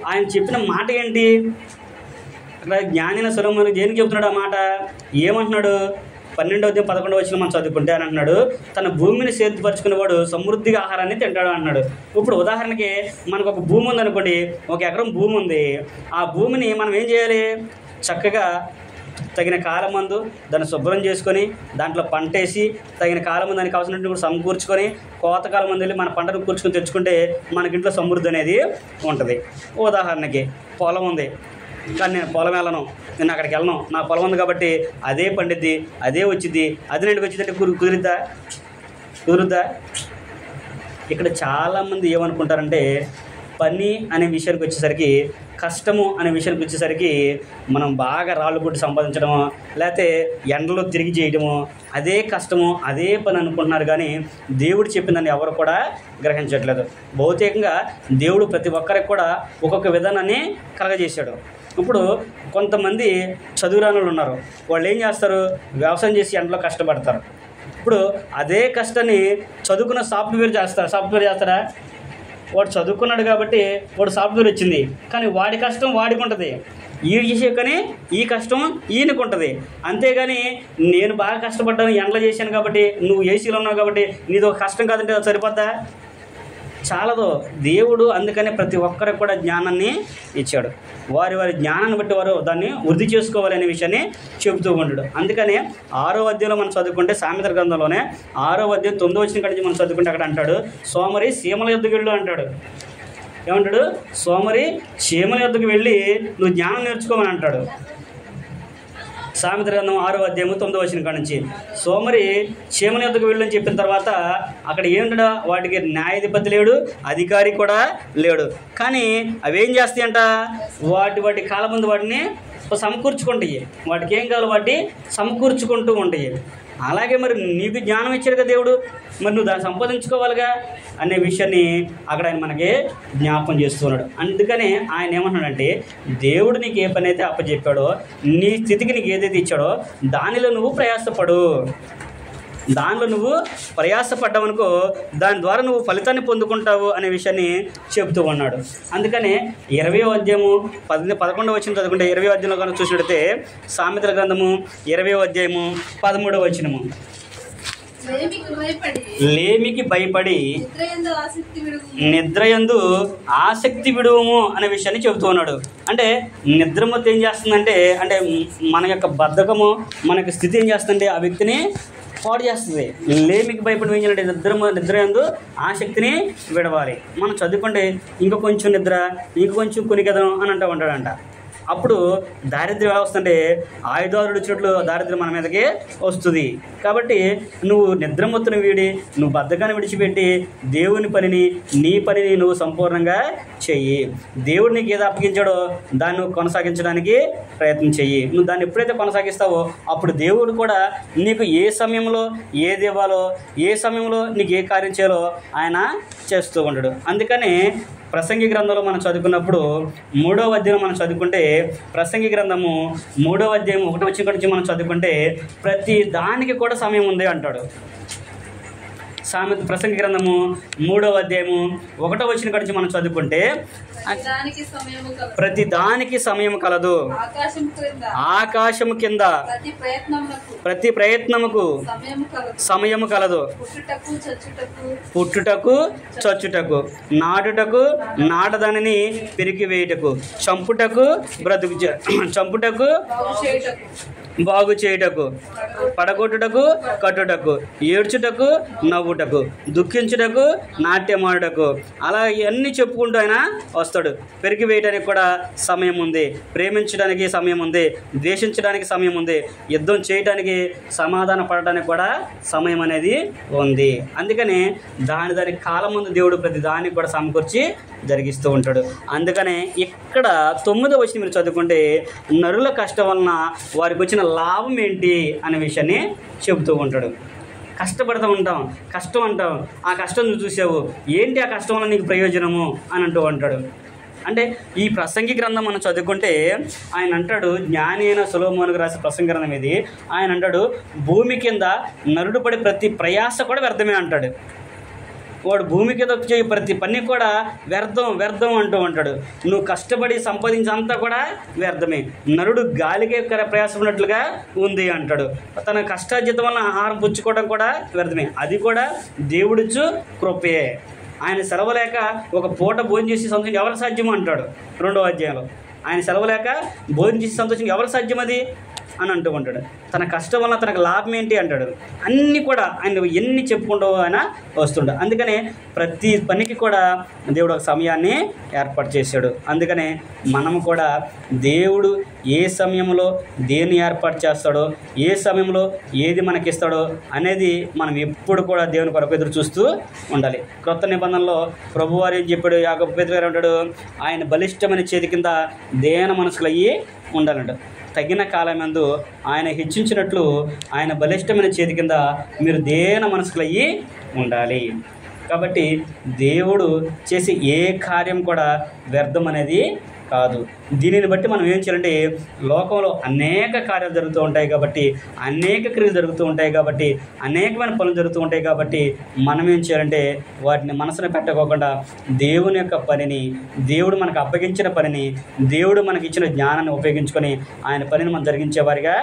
ఆయన చెప్పిన మాట ఏంటి? అక్కడ జ్ఞానిన సొలొమోను దేనికి చెబుతున్నాడు ఆ మాట? ఏమంటున్నాడు? 12వ అధ్యాయం 11వ వచనం మనం చదువుకుంటే అని అంటున్నాడు తన భూమిని సేద్యపరుచుకునేవాడు సమృద్ధిగా ఆహారాన్ని తింటాడు అన్నాడు. ఇప్పుడు ఉదాహరణకి మనకు ఒక భూమి ఉందనుకోండి, 1 ఎకరం భూమి ఉంది. ఆ భూమిని మనం ఏం చేయాలి? చక్కగా తగిన కాలం మందు దాన్ని శుభ్రం చేసుకొని దాంట్లో పంట వేసి తగిన కాలం మందు దానికి అవసరమైనట్టు కూడా సమకూర్చుకొని కోతకాలం మందు వెళ్ళి మన పంటను కూర్చుకొని తెచ్చుకుంటే మనకింట్లో సమృద్ధి అనేది ఉంటుంది. ఉదాహరణకి పొలం ఉంది, కానీ నేను పొలం వెళ్ళను, నేను అక్కడికి వెళ్ళను, నా పొలం ఉంది కాబట్టి అదే పండిద్ది, అదే వచ్చింది, అది నేను వచ్చిందంటే కుదురుద్దా? ఇక్కడ చాలామంది ఏమనుకుంటారంటే పని అనే విషయానికి వచ్చేసరికి, కష్టము అనే విషయానికి వచ్చేసరికి మనం బాగా రాళ్ళు కొట్టి సంపాదించడము, లేకపోతే ఎండలో తిరిగి చేయడము అదే కష్టము, అదే పని అనుకుంటున్నారు. కానీ దేవుడు చెప్పిందని ఎవరు కూడా గ్రహించట్లేదు. భౌతికంగా దేవుడు ప్రతి ఒక్కరికి కూడా ఒక్కొక్క విధానాన్ని కలగజేశాడు. ఇప్పుడు కొంతమంది చదువురానులు ఉన్నారు, వాళ్ళు ఏం చేస్తారు? వ్యవసాయం చేసి ఎండలో కష్టపడతారు. ఇప్పుడు అదే కష్టాన్ని చదువుకున్న సాఫ్ట్వేర్ చేస్తారా? వాడు చదువుకున్నాడు కాబట్టి వాడు సాఫ్ట్వేర్ వచ్చింది, కానీ వాడి కష్టం వాడికి ఉంటుంది, ఈడు చేసే కానీ ఈ కష్టం ఈయనకు ఉంటుంది. అంతేగాని నేను బాగా కష్టపడ్డాను, ఎండలో చేశాను కాబట్టి, నువ్వు ఏసీలో ఉన్నావు కాబట్టి నీది ఒక కష్టం కాదంటే అది సరిపోద్దా? చాలదు. దేవుడు అందుకనే ప్రతి ఒక్కరికి కూడా జ్ఞానాన్ని ఇచ్చాడు. వారి జ్ఞానాన్ని బట్టి వారు దాన్ని వృద్ధి చేసుకోవాలి అనే విషయాన్ని చెబుతూ ఉంటాడు. అందుకనే 6వ అధ్యాయంలో మనం చదువుకుంటే సామెతల గ్రంథంలోనే 6వ అధ్యాయం 9వ వచనం కాడి నుంచి మనం చదువుకుంటే అక్కడ అంటాడు సోమరి చీమల యొద్దకు వెళ్ళు అంటాడు. ఏమంటాడు? సోమరి చీమల యొద్దకు వెళ్ళి నువ్వు జ్ఞానం నేర్చుకోమని అంటాడు. సామెతల గ్రంథం 6వ అధ్యాయము 9వ వచనం కాడి నుంచి సోమరి చీమల యొద్దకు వెళ్ళని చెప్పిన తర్వాత అక్కడ ఏంటంట? వాటికి న్యాయాధిపతి లేడు, అధికారి కూడా లేడు. కానీ అవి ఏం చేస్తాయంట? వాటి కాలం ముందు వాటిని సమకూర్చుకుంటాయి. వాటికి ఏం కావాలి వాటి సమకూర్చుకుంటూ ఉంటాయి. అలాగే మరి నీకు జ్ఞానం ఇచ్చాడు కదా దేవుడు, మరి నువ్వు దాన్ని సంపాదించుకోవాలిగా అనే విషయాన్ని అక్కడ ఆయన మనకి జ్ఞాపకం చేస్తున్నాడు. అందుకనే ఆయన ఏమంటున్నాడంటే దేవుడు నీకు ఏ పని అయితే అప్పచెప్పాడో, నీ స్థితికి నీకు ఏదైతే ఇచ్చాడో దానిలో నువ్వు ప్రయాసపడు. దానిలో నువ్వు ప్రయాసపడ్డావనుకో దాని ద్వారా నువ్వు ఫలితాన్ని పొందుకుంటావు అనే విషయాన్ని చెబుతూ ఉన్నాడు. అందుకనే 20వ అధ్యాయము 11వ వచనం చదువుకుంటే 20వ అధ్యాయంలో కనుక చూసినట్లయితే సామెతల గ్రంథము 20వ అధ్యాయము 13వ వచనము లేమికి భయపడి నిద్రయందు ఆసక్తి విడువము అనే విషయాన్ని చెబుతూ ఉన్నాడు. అంటే నిద్రమత్తు ఏం చేస్తుందంటే మన యొక్క బద్ధకము మన యొక్క స్థితి ఏం చేస్తుందంటే ఆ వ్యక్తిని పాడు చేస్తుంది. లేమికి భయపడి ఏం చేయాలంటే నిద్రయందు ఆసక్తిని విడవాలి. మనం చదువుకుంటే ఇంకో కొంచెం నిద్ర, ఇంకో కొంచెం కొనికెదం అని ఉంటాడంట. అప్పుడు దారిద్ర్యం ఎలా వస్తుందంటే ఆయుధాలు వచ్చినట్లు దారిద్ర్యం మన మీదకి వస్తుంది. కాబట్టి నువ్వు నిద్రమత్తును వీడి, నువ్వు బద్ధకాన్ని విడిచిపెట్టి దేవుని పనిని, నీ పనిని నువ్వు సంపూర్ణంగా చెయ్యి. దేవుడు నీకు ఏదో అప్పగించాడో దాన్ని నువ్వు కొనసాగించడానికి ప్రయత్నం చెయ్యి. నువ్వు దాన్ని ఎప్పుడైతే కొనసాగిస్తావో అప్పుడు దేవుడు కూడా నీకు ఏ సమయంలో ఏది ఇవ్వాలో, ఏ సమయంలో నీకు ఏ కార్యం చేయాలో ఆయన చేస్తూ ఉంటాడు. అందుకని ప్రసంగి గ్రంథంలో మనం చదువుకున్నప్పుడు 3వ అధ్యాయం మనం చదువుకుంటే ప్రసంగి గ్రంథము 3వ అధ్యాయం 1వ వచనం నుంచి మనం చదువుకుంటే ప్రతి దానికి కూడా సమయం ఉంది అంటాడు. ప్రసంగి గ్రంథము 3వ అధ్యాయము 1వ వచనం నుంచి మనం చదువుకుంటే, ప్రతి దానికి సమయం కలదు, ఆకాశము కింద ప్రతి ప్రయత్నముకు సమయము కలదు, పుట్టుటకు చచ్చుటకు, నాటుటకు నాటదానిని పెరికివేయుటకు, చంపుటకు బాగు చేయుటకు, పడగొట్టుటకు కట్టుటకు, ఏడ్చుటకు నవ్వుటకు, దుఃఖించుటకు నాట్యమాడుటకు, అలా ఇవన్నీ చెప్పుకుంటూ ఆయన వస్తాడు. పెరిగి వేయడానికి కూడా సమయం ఉంది, ప్రేమించడానికి సమయం ఉంది, ద్వేషించడానికి సమయం ఉంది, యుద్ధం చేయడానికి, సమాధాన పడడానికి కూడా సమయం అనేది ఉంది. అందుకని దాని కాలం ముందు దేవుడు ప్రతి దానికి కూడా సమకూర్చి జరిగిస్తూ ఉంటాడు. అందుకనే ఇక్కడ 9వ వచనం మీరు చదువుకుంటే, నరుల కష్టం వలన వారికి వచ్చిన లాభం ఏంటి అనే విషయాన్ని చెబుతూ ఉంటాడు. కష్టపడుతూ ఉంటాం, కష్టం అంటాం, ఆ కష్టం నువ్వు చూసావు, ఏంటి ఆ కష్టం వల్ల నీకు ప్రయోజనము అని అంటూ ఉంటాడు. అంటే ఈ ప్రసంగి గ్రంథం మనం చదువుకుంటే ఆయన అంటాడు, జ్ఞాని అయిన సొలొమోనుకు రాసిన ప్రసంగి గ్రంథం ఇది. ఆయన అంటాడు, భూమి కింద నరుడు పడే ప్రతి ప్రయాస కూడా వ్యర్థమే అంటాడు. వాడు భూమి కింద వచ్చే ప్రతి పని కూడా వ్యర్థం అంటూ ఉంటాడు. నువ్వు కష్టపడి సంపాదించంతా కూడా వ్యర్థమే. నరుడు గాలికే ప్రయాసపడినట్లుగా ఉంది అంటాడు. తన కష్టార్జితం వల్ల ఆహారం పుచ్చుకోవడం కూడా వ్యర్థమే, అది కూడా దేవుడిచ్చు కృపే. ఆయన సెలవు లేక ఒక పూట భోజనం చేసి సంతోషం ఎవరికి సాధ్యమో అంటాడు 2వ అధ్యాయంలో. ఆయన సెలవు లేక భోజనం చేసి సంతోషం ఎవరికి సాధ్యం అది అని అంటూ ఉంటాడు. తన కష్టం వల్ల తనకు లాభం ఏంటి అంటాడు. అన్నీ కూడా ఆయన ఎన్ని చెప్పుకుంటూ ఆయన వస్తుండే. అందుకనే ప్రతి పనికి కూడా దేవుడు ఒక సమయాన్ని ఏర్పాటు చేశాడు. అందుకనే మనము కూడా దేవుడు ఏ సమయంలో దేన్ని ఏర్పాటు చేస్తాడో, ఏ సమయంలో ఏది మనకిస్తాడో అనేది మనం ఎప్పుడు కూడా దేవుని కొరకు ఎదురు చూస్తూ ఉండాలి. క్రొత్త నిబంధనలో ప్రభువారు ఏం చెప్పాడు, యాకోబు పేతురు గారు అంటాడు, ఆయన బలిష్టమైన చేతి కింద దేన మనసులు అయ్యి ఉండాలంట. తగిన కాలమందు ఆయన హెచ్చించినట్లు ఆయన బలిష్టమైన చేతి కింద మీరు దేన మనసులయ్యి ఉండాలి. కాబట్టి దేవుడు చేసే ఏ కార్యం కూడా వ్యర్థం అనేది కాదు. దీనిని బట్టి మనం ఏం చేయాలంటే, లోకంలో అనేక కార్యాలు జరుగుతూ ఉంటాయి కాబట్టి, అనేక క్రియలు జరుగుతూ ఉంటాయి కాబట్టి, అనేకమైన పనులు జరుగుతూ ఉంటాయి కాబట్టి, మనం ఏం చేయాలంటే వాటిని మనసును పెట్టకోకుండా దేవుని యొక్క పనిని, దేవుడు మనకు అప్పగించిన పనిని, దేవుడు మనకి ఇచ్చిన జ్ఞానాన్ని ఉపయోగించుకొని ఆయన పనిని మనం జరిగించేవారిగా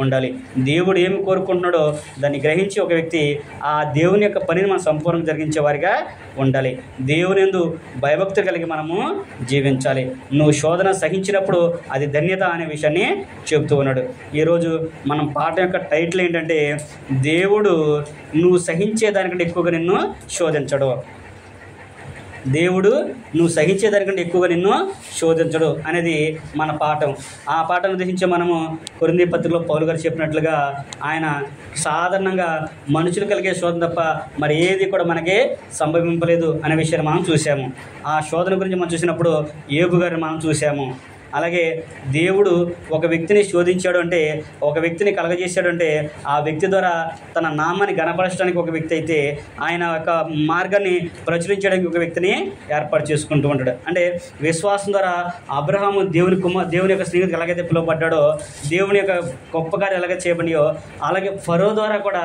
ఉండాలి. దేవుడు ఏమి కోరుకుంటున్నాడో దాన్ని గ్రహించి ఒక వ్యక్తి ఆ దేవుని యొక్క పనిని మనం సంపూర్ణంగా జరిగించేవారిగా ఉండాలి. దేవుని యందు భయభక్తులు కలిగి మనము జీవించాలి. నువ్వు శోధన సహించినప్పుడు అది ధన్యత అనే విషయాన్ని చెబుతూ ఉన్నాడు. ఈరోజు మనం పాట యొక్క టైటిల్ ఏంటంటే, దేవుడు నువ్వు సహించేదానికంటే ఎక్కువగా నిన్ను శోధించడు. దేవుడు నువ్వు సహించేదానికంటే ఎక్కువగా నిన్ను శోధించడు అనేది మన పాఠం. ఆ పాఠం ఉద్దేశించి మనము కొరింథీ పత్రికలో పౌలు గారు చెప్పినట్లుగా ఆయన సాధారణంగా మనుషులు కలిగే శోధన తప్ప మరి ఏది కూడా మనకి సంభవింపలేదు అనే విషయాన్ని మనం చూసాము. ఆ శోధన గురించి మనం చూసినప్పుడు యోబు గారిని మనం చూసాము. అలాగే దేవుడు ఒక వ్యక్తిని శోధించాడు అంటే, ఒక వ్యక్తిని కలగజేశాడు అంటే, ఆ వ్యక్తి ద్వారా తన నామాన్ని గణపరచడానికి ఒక వ్యక్తి అయితే, ఆయన యొక్క మార్గాన్ని ప్రచురించడానికి ఒక వ్యక్తిని ఏర్పాటు చేసుకుంటూ ఉంటాడు. అంటే విశ్వాసం ద్వారా అబ్రహాము దేవుని యొక్క స్నేహితుడికి ఎలాగైతే పిలువబడ్డాడో, దేవుని యొక్క గొప్ప కార్యాలు ఎలాగైతే చేయబడియో, అలాగే ఫరో ద్వారా కూడా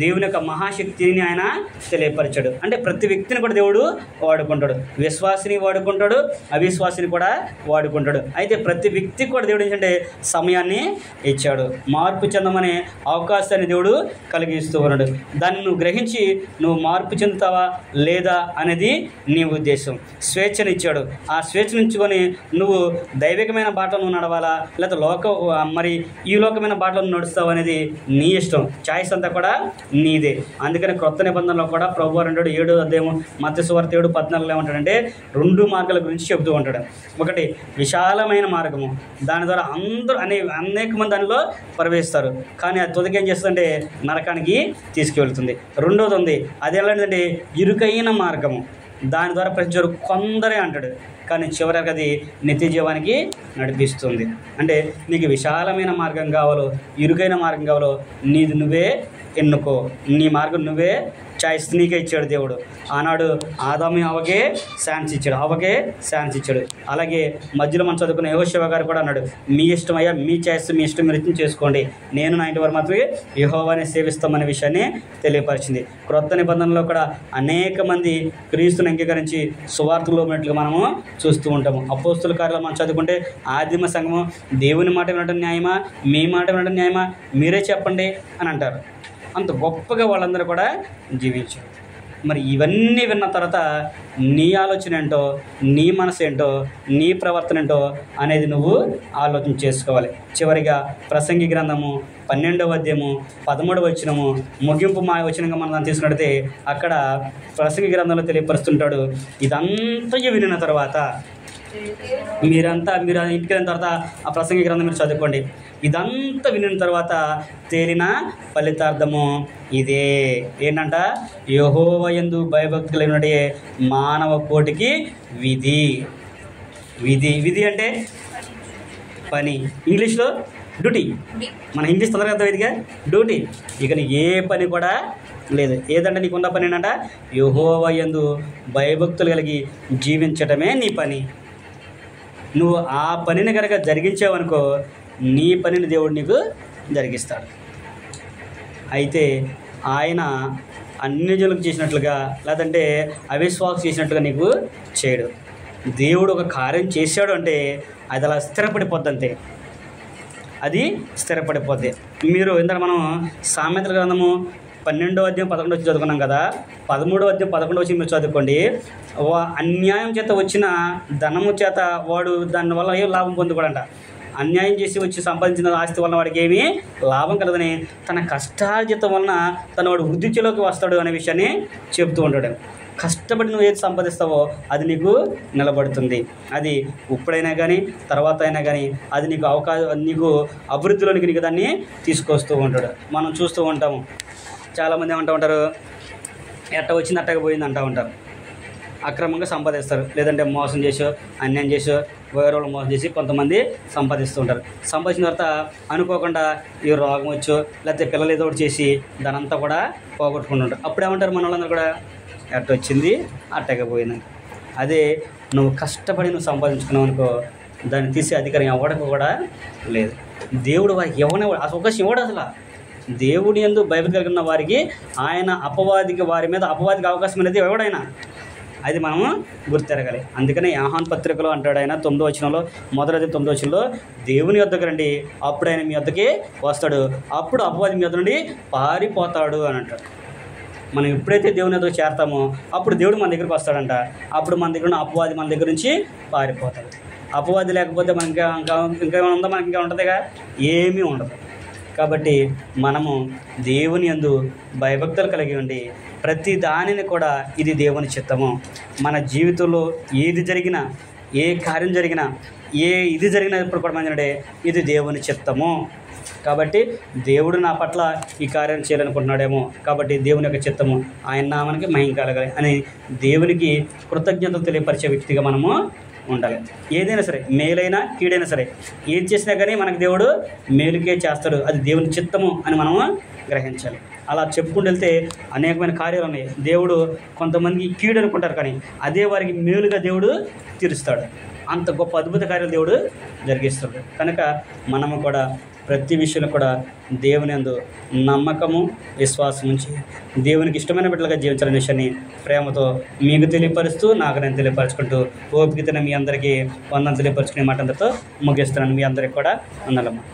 దేవుని యొక్క మహాశక్తిని ఆయన తెలియపరిచాడు. అంటే ప్రతి వ్యక్తిని కూడా దేవుడు వాడుకుంటాడు. విశ్వాసిని వాడుకుంటాడు, అవిశ్వాసిని కూడా వాడుకుంటాడు. అయితే ప్రతి వ్యక్తికి కూడా దేవుడు ఏంటంటే సమయాన్ని ఇచ్చాడు. మార్పు చెందమనే అవకాశాన్ని దేవుడు కలిగిస్తూ ఉన్నాడు. దాన్ని నువ్వు గ్రహించి నువ్వు మార్పు చెందుతావా లేదా అనేది నీ ఉద్దేశం. స్వేచ్ఛనిచ్చాడు. ఆ స్వేచ్ఛనిచ్చుకొని నువ్వు దైవికమైన బాటలో నువ్వు నడవాలా, లేకపోతే మరి ఈ లోకమైన బాటలో నువ్వు నడుస్తావు అనేది నీ ఇష్టం. చాయిస్ అంతా కూడా నీదే. అందుకని క్రొత్త నిబంధనలో కూడా ప్రభువారు అంటాడు 7వ అధ్యాయం మత్తయి సువార్త 7:14 ఏమంటాడంటే, 2 మార్గాల గురించి చెబుతూ ఉంటాడు. ఒకటి విశాలమైన మార్గము, దాని ద్వారా అందరూ అనేక మంది దానిలో ప్రవేశిస్తారు, కానీ అది తుదకి ఏం చేస్తుందంటే నరకానికి తీసుకువెళ్తుంది. రెండోది ఉంది, అది ఎలాంటిదంటే ఇరుకైన మార్గము, దాని ద్వారా ప్రతివారు కొందరే అంటాడు, కానీ చివరికి అది నిత్య జీవానికి నడిపిస్తుంది. అంటే నీకు విశాలమైన మార్గం కావాలో, ఇరుకైన మార్గం కావాలో, నీది నువ్వే ఎన్నుకో, నీ మార్గం నువ్వే చాయిస్ నీకే ఇచ్చాడు దేవుడు. ఆనాడు ఆదాము అవకే ఛాన్స్ ఇచ్చాడు. అలాగే మధ్యలో మనం చదువుకున్న యెహోషువ గారు కూడా అన్నాడు, మీ ఇష్టం అయ్యా, మీ చాయిస్ మీ ఇష్టం మీరు చేసుకోండి, నేను నా ఇంటి వారు మాత్రమే యెహోవానే సేవిస్తామనే విషయాన్ని తెలియపరిచింది. క్రొత్త నిబంధనలో కూడా అనేక మంది క్రీస్తుని అంగీకరించి సువార్తలో ఉన్నట్లుగా మనము చూస్తూ ఉంటాము. అపోస్తుల కార్యాలు మనం చదువుకుంటే ఆదిమ సంఘము దేవుని మాట వినడం న్యాయమా, మీ మాట వినడం న్యాయమా, మీరే చెప్పండి అని అంటారు. అంత గొప్పగా వాళ్ళందరూ కూడా జీవించారు. మరి ఇవన్నీ విన్న తర్వాత నీ ఆలోచన ఏంటో, నీ మనసు ఏంటో, నీ ప్రవర్తన ఏంటో అనేది నువ్వు ఆలోచన చేసుకోవాలి. చివరిగా ప్రసంగి గ్రంథము 12వ అధ్యాయము 13వ వచనము ముగింపు వచనంగా మనం దాన్ని తీసుకున్నట్లయితే అక్కడ ప్రసంగి గ్రంథంలో తెలియపరుస్తుంటాడు, ఇదంతా వినిన తర్వాత మీరు ఇంటికి వెళ్ళిన తర్వాత ఆ ప్రసంగి గ్రంథం మీరు చదువుకోండి. ఇదంతా వినిన తర్వాత తేలిన ఫలితార్థము ఇదే ఏంటంట, యెహోవా యందు భయభక్తులు కలిగినడే మానవ కోటికి విధి. విధి అంటే పని, ఇంగ్లీష్లో డ్యూటీ. మన ఇంగ్లీష్ తొందరగా అర్థమైందిగా, డ్యూటీ. ఇక ఏ పని కూడా లేదు. ఏదంటే నీకున్న పని ఏంటంట, యెహోవా యందు భయభక్తులు కలిగి జీవించటమే నీ పని. నువ్వు ఆ పనిని కనుక జరిగించావనుకో, నీ పనిని దేవుడు నీకు జరిగిస్తాడు. అయితే ఆయన అన్ని జనులకు చేసినట్లుగా, లేదంటే అవిశ్వాసం చేసినట్లుగా నీకు చేయడు. దేవుడు ఒక కార్యం చేశాడు అంటే అది అలా స్థిరపడిపోద్ది, అంతే, అది స్థిరపడిపోద్ది. మీరు ఇంత మనం సామెతల గ్రంథము 12వ అధ్యాయం 11వ చదువుకున్నాం కదా, 13వ అధ్యాయం 11వ వచ్చి మీరు చదువుకోండి. అన్యాయం చేత వచ్చిన ధనము చేత వాడు దానివల్ల ఏం లాభం పొందుకోడంట. అన్యాయం చేసి వచ్చి సంపాదించిన ఆస్తి వలన వాడికి ఏమీ లాభం కలదని, తన కష్టార్జితం వలన వాడు వృద్ధిలోకి వస్తాడు అనే విషయాన్ని చెప్తూ ఉంటాడు. కష్టపడి నువ్వు ఏది సంపాదిస్తావో అది నీకు నిలబడుతుంది. అది ఇప్పుడైనా కానీ తర్వాత అయినా కానీ అది నీకు నీకు అభివృద్ధిలోనికి నీకు దాన్ని తీసుకొస్తూ ఉంటాడు. మనం చూస్తూ ఉంటాము, చాలామంది ఏమంటూ ఉంటారు, ఎట్ట వచ్చింది అట్టగా పోయింది అంటూ ఉంటారు. అక్రమంగా సంపాదిస్తారు, లేదంటే మోసం చేసో అన్యాయం చేసో వేరే వాళ్ళు మోసం చేసి కొంతమంది సంపాదిస్తూ ఉంటారు. సంపాదించిన తర్వాత అనుకోకుండా ఈ రోగం వచ్చో లేకపోతే పిల్లలు ఏదో ఒకటి చేసి దానంతా కూడా పోగొట్టుకుంటుంటారు. అప్పుడు ఏమంటారు మన వాళ్ళందరూ కూడా, ఎట్ట వచ్చింది అట్టగా పోయింది. అదే నువ్వు కష్టపడి నువ్వు సంపాదించుకున్నావు అనుకో, దాన్ని తీసే అధికారం ఎవరికి కూడా లేదు. దేవుడు వారికి ఎవరిని అవకాశం ఇవ్వడు. అసలు దేవుడి యందు భయభక్తి కలిగిన వారికి ఆయన వారి మీద అపవాదికి అవకాశం అనేది ఎవడైనా, అది మనము గుర్తెరగాలి. అందుకనే యోహాను పత్రికలో అంటాడు ఆయన 9వ వచనంలో, మొదటి 9వ వచనంలో, దేవుని యొద్దకు రండి అప్పుడు ఆయన మీ యొద్దకి వస్తాడు, అప్పుడు అపవాది మీ యొద్ద నుండి పారిపోతాడు అని అంటాడు. మనం ఎప్పుడైతే దేవుని యొద్దకు చేరతామో అప్పుడు దేవుడు మన దగ్గరికి వస్తాడంట. అప్పుడు మన దగ్గర ఉన్న అపవాది మన దగ్గర నుంచి పారిపోతాడు. అపవాది లేకపోతే మనకి ఇంకేమైనా ఉందా, మనకి ఇంకా ఉంటుందిగా, ఏమీ ఉండదు. కాబట్టి మనము దేవుని యందు భయభక్తులు కలిగి ఉండి ప్రతి దానిని కూడా ఇది దేవుని చిత్తము. మన జీవితంలో ఏది జరిగినా, ఏ కార్యం జరిగినా, ఇది జరిగినప్పుడు కూడా మనడే ఇది దేవుని చిత్తము. కాబట్టి దేవుడు నా పట్ల ఈ కార్యం చేయాలనుకుంటున్నాడేమో, కాబట్టి దేవుని యొక్క చిత్తము, ఆయన నామానికి మహిమ కలగాలి అని దేవునికి కృతజ్ఞతలు తెలియపరిచే వ్యక్తిగా మనము ఉండాలి. ఏదైనా సరే, మేలైనా కీడైనా సరే, ఏది చేసినా కానీ మనకు దేవుడు మేలుకే చేస్తాడు, అది దేవుని చిత్తము అని మనము గ్రహించాలి. అలా చెప్పుకుంటూ వెళ్తే అనేకమైన కార్యాలు ఉన్నాయి. దేవుడు కొంతమందికి కీడు అనుకుంటారు, కానీ అదే వారికి మేలుగా దేవుడు తీరుస్తాడు. అంత గొప్ప అద్భుత కార్యాలు దేవుడు జరిగిస్తాడు. కనుక మనము కూడా ప్రతి విషయంలో కూడా దేవుని యందు నమ్మకము, విశ్వాసం ఉంచి దేవునికి ఇష్టమైన బిడ్డలుగా జీవించాలనే విషయాన్ని ప్రేమతో మీకు తెలియపరుస్తూ, నాకు నేను తెలియపరచుకుంటూ, ఓపికతోనే మీ అందరికీ వందనం తెలియపరుచుకునే మాట అందరితో ముగిస్తున్నాను. మీ అందరికీ కూడా వందనమ్మ.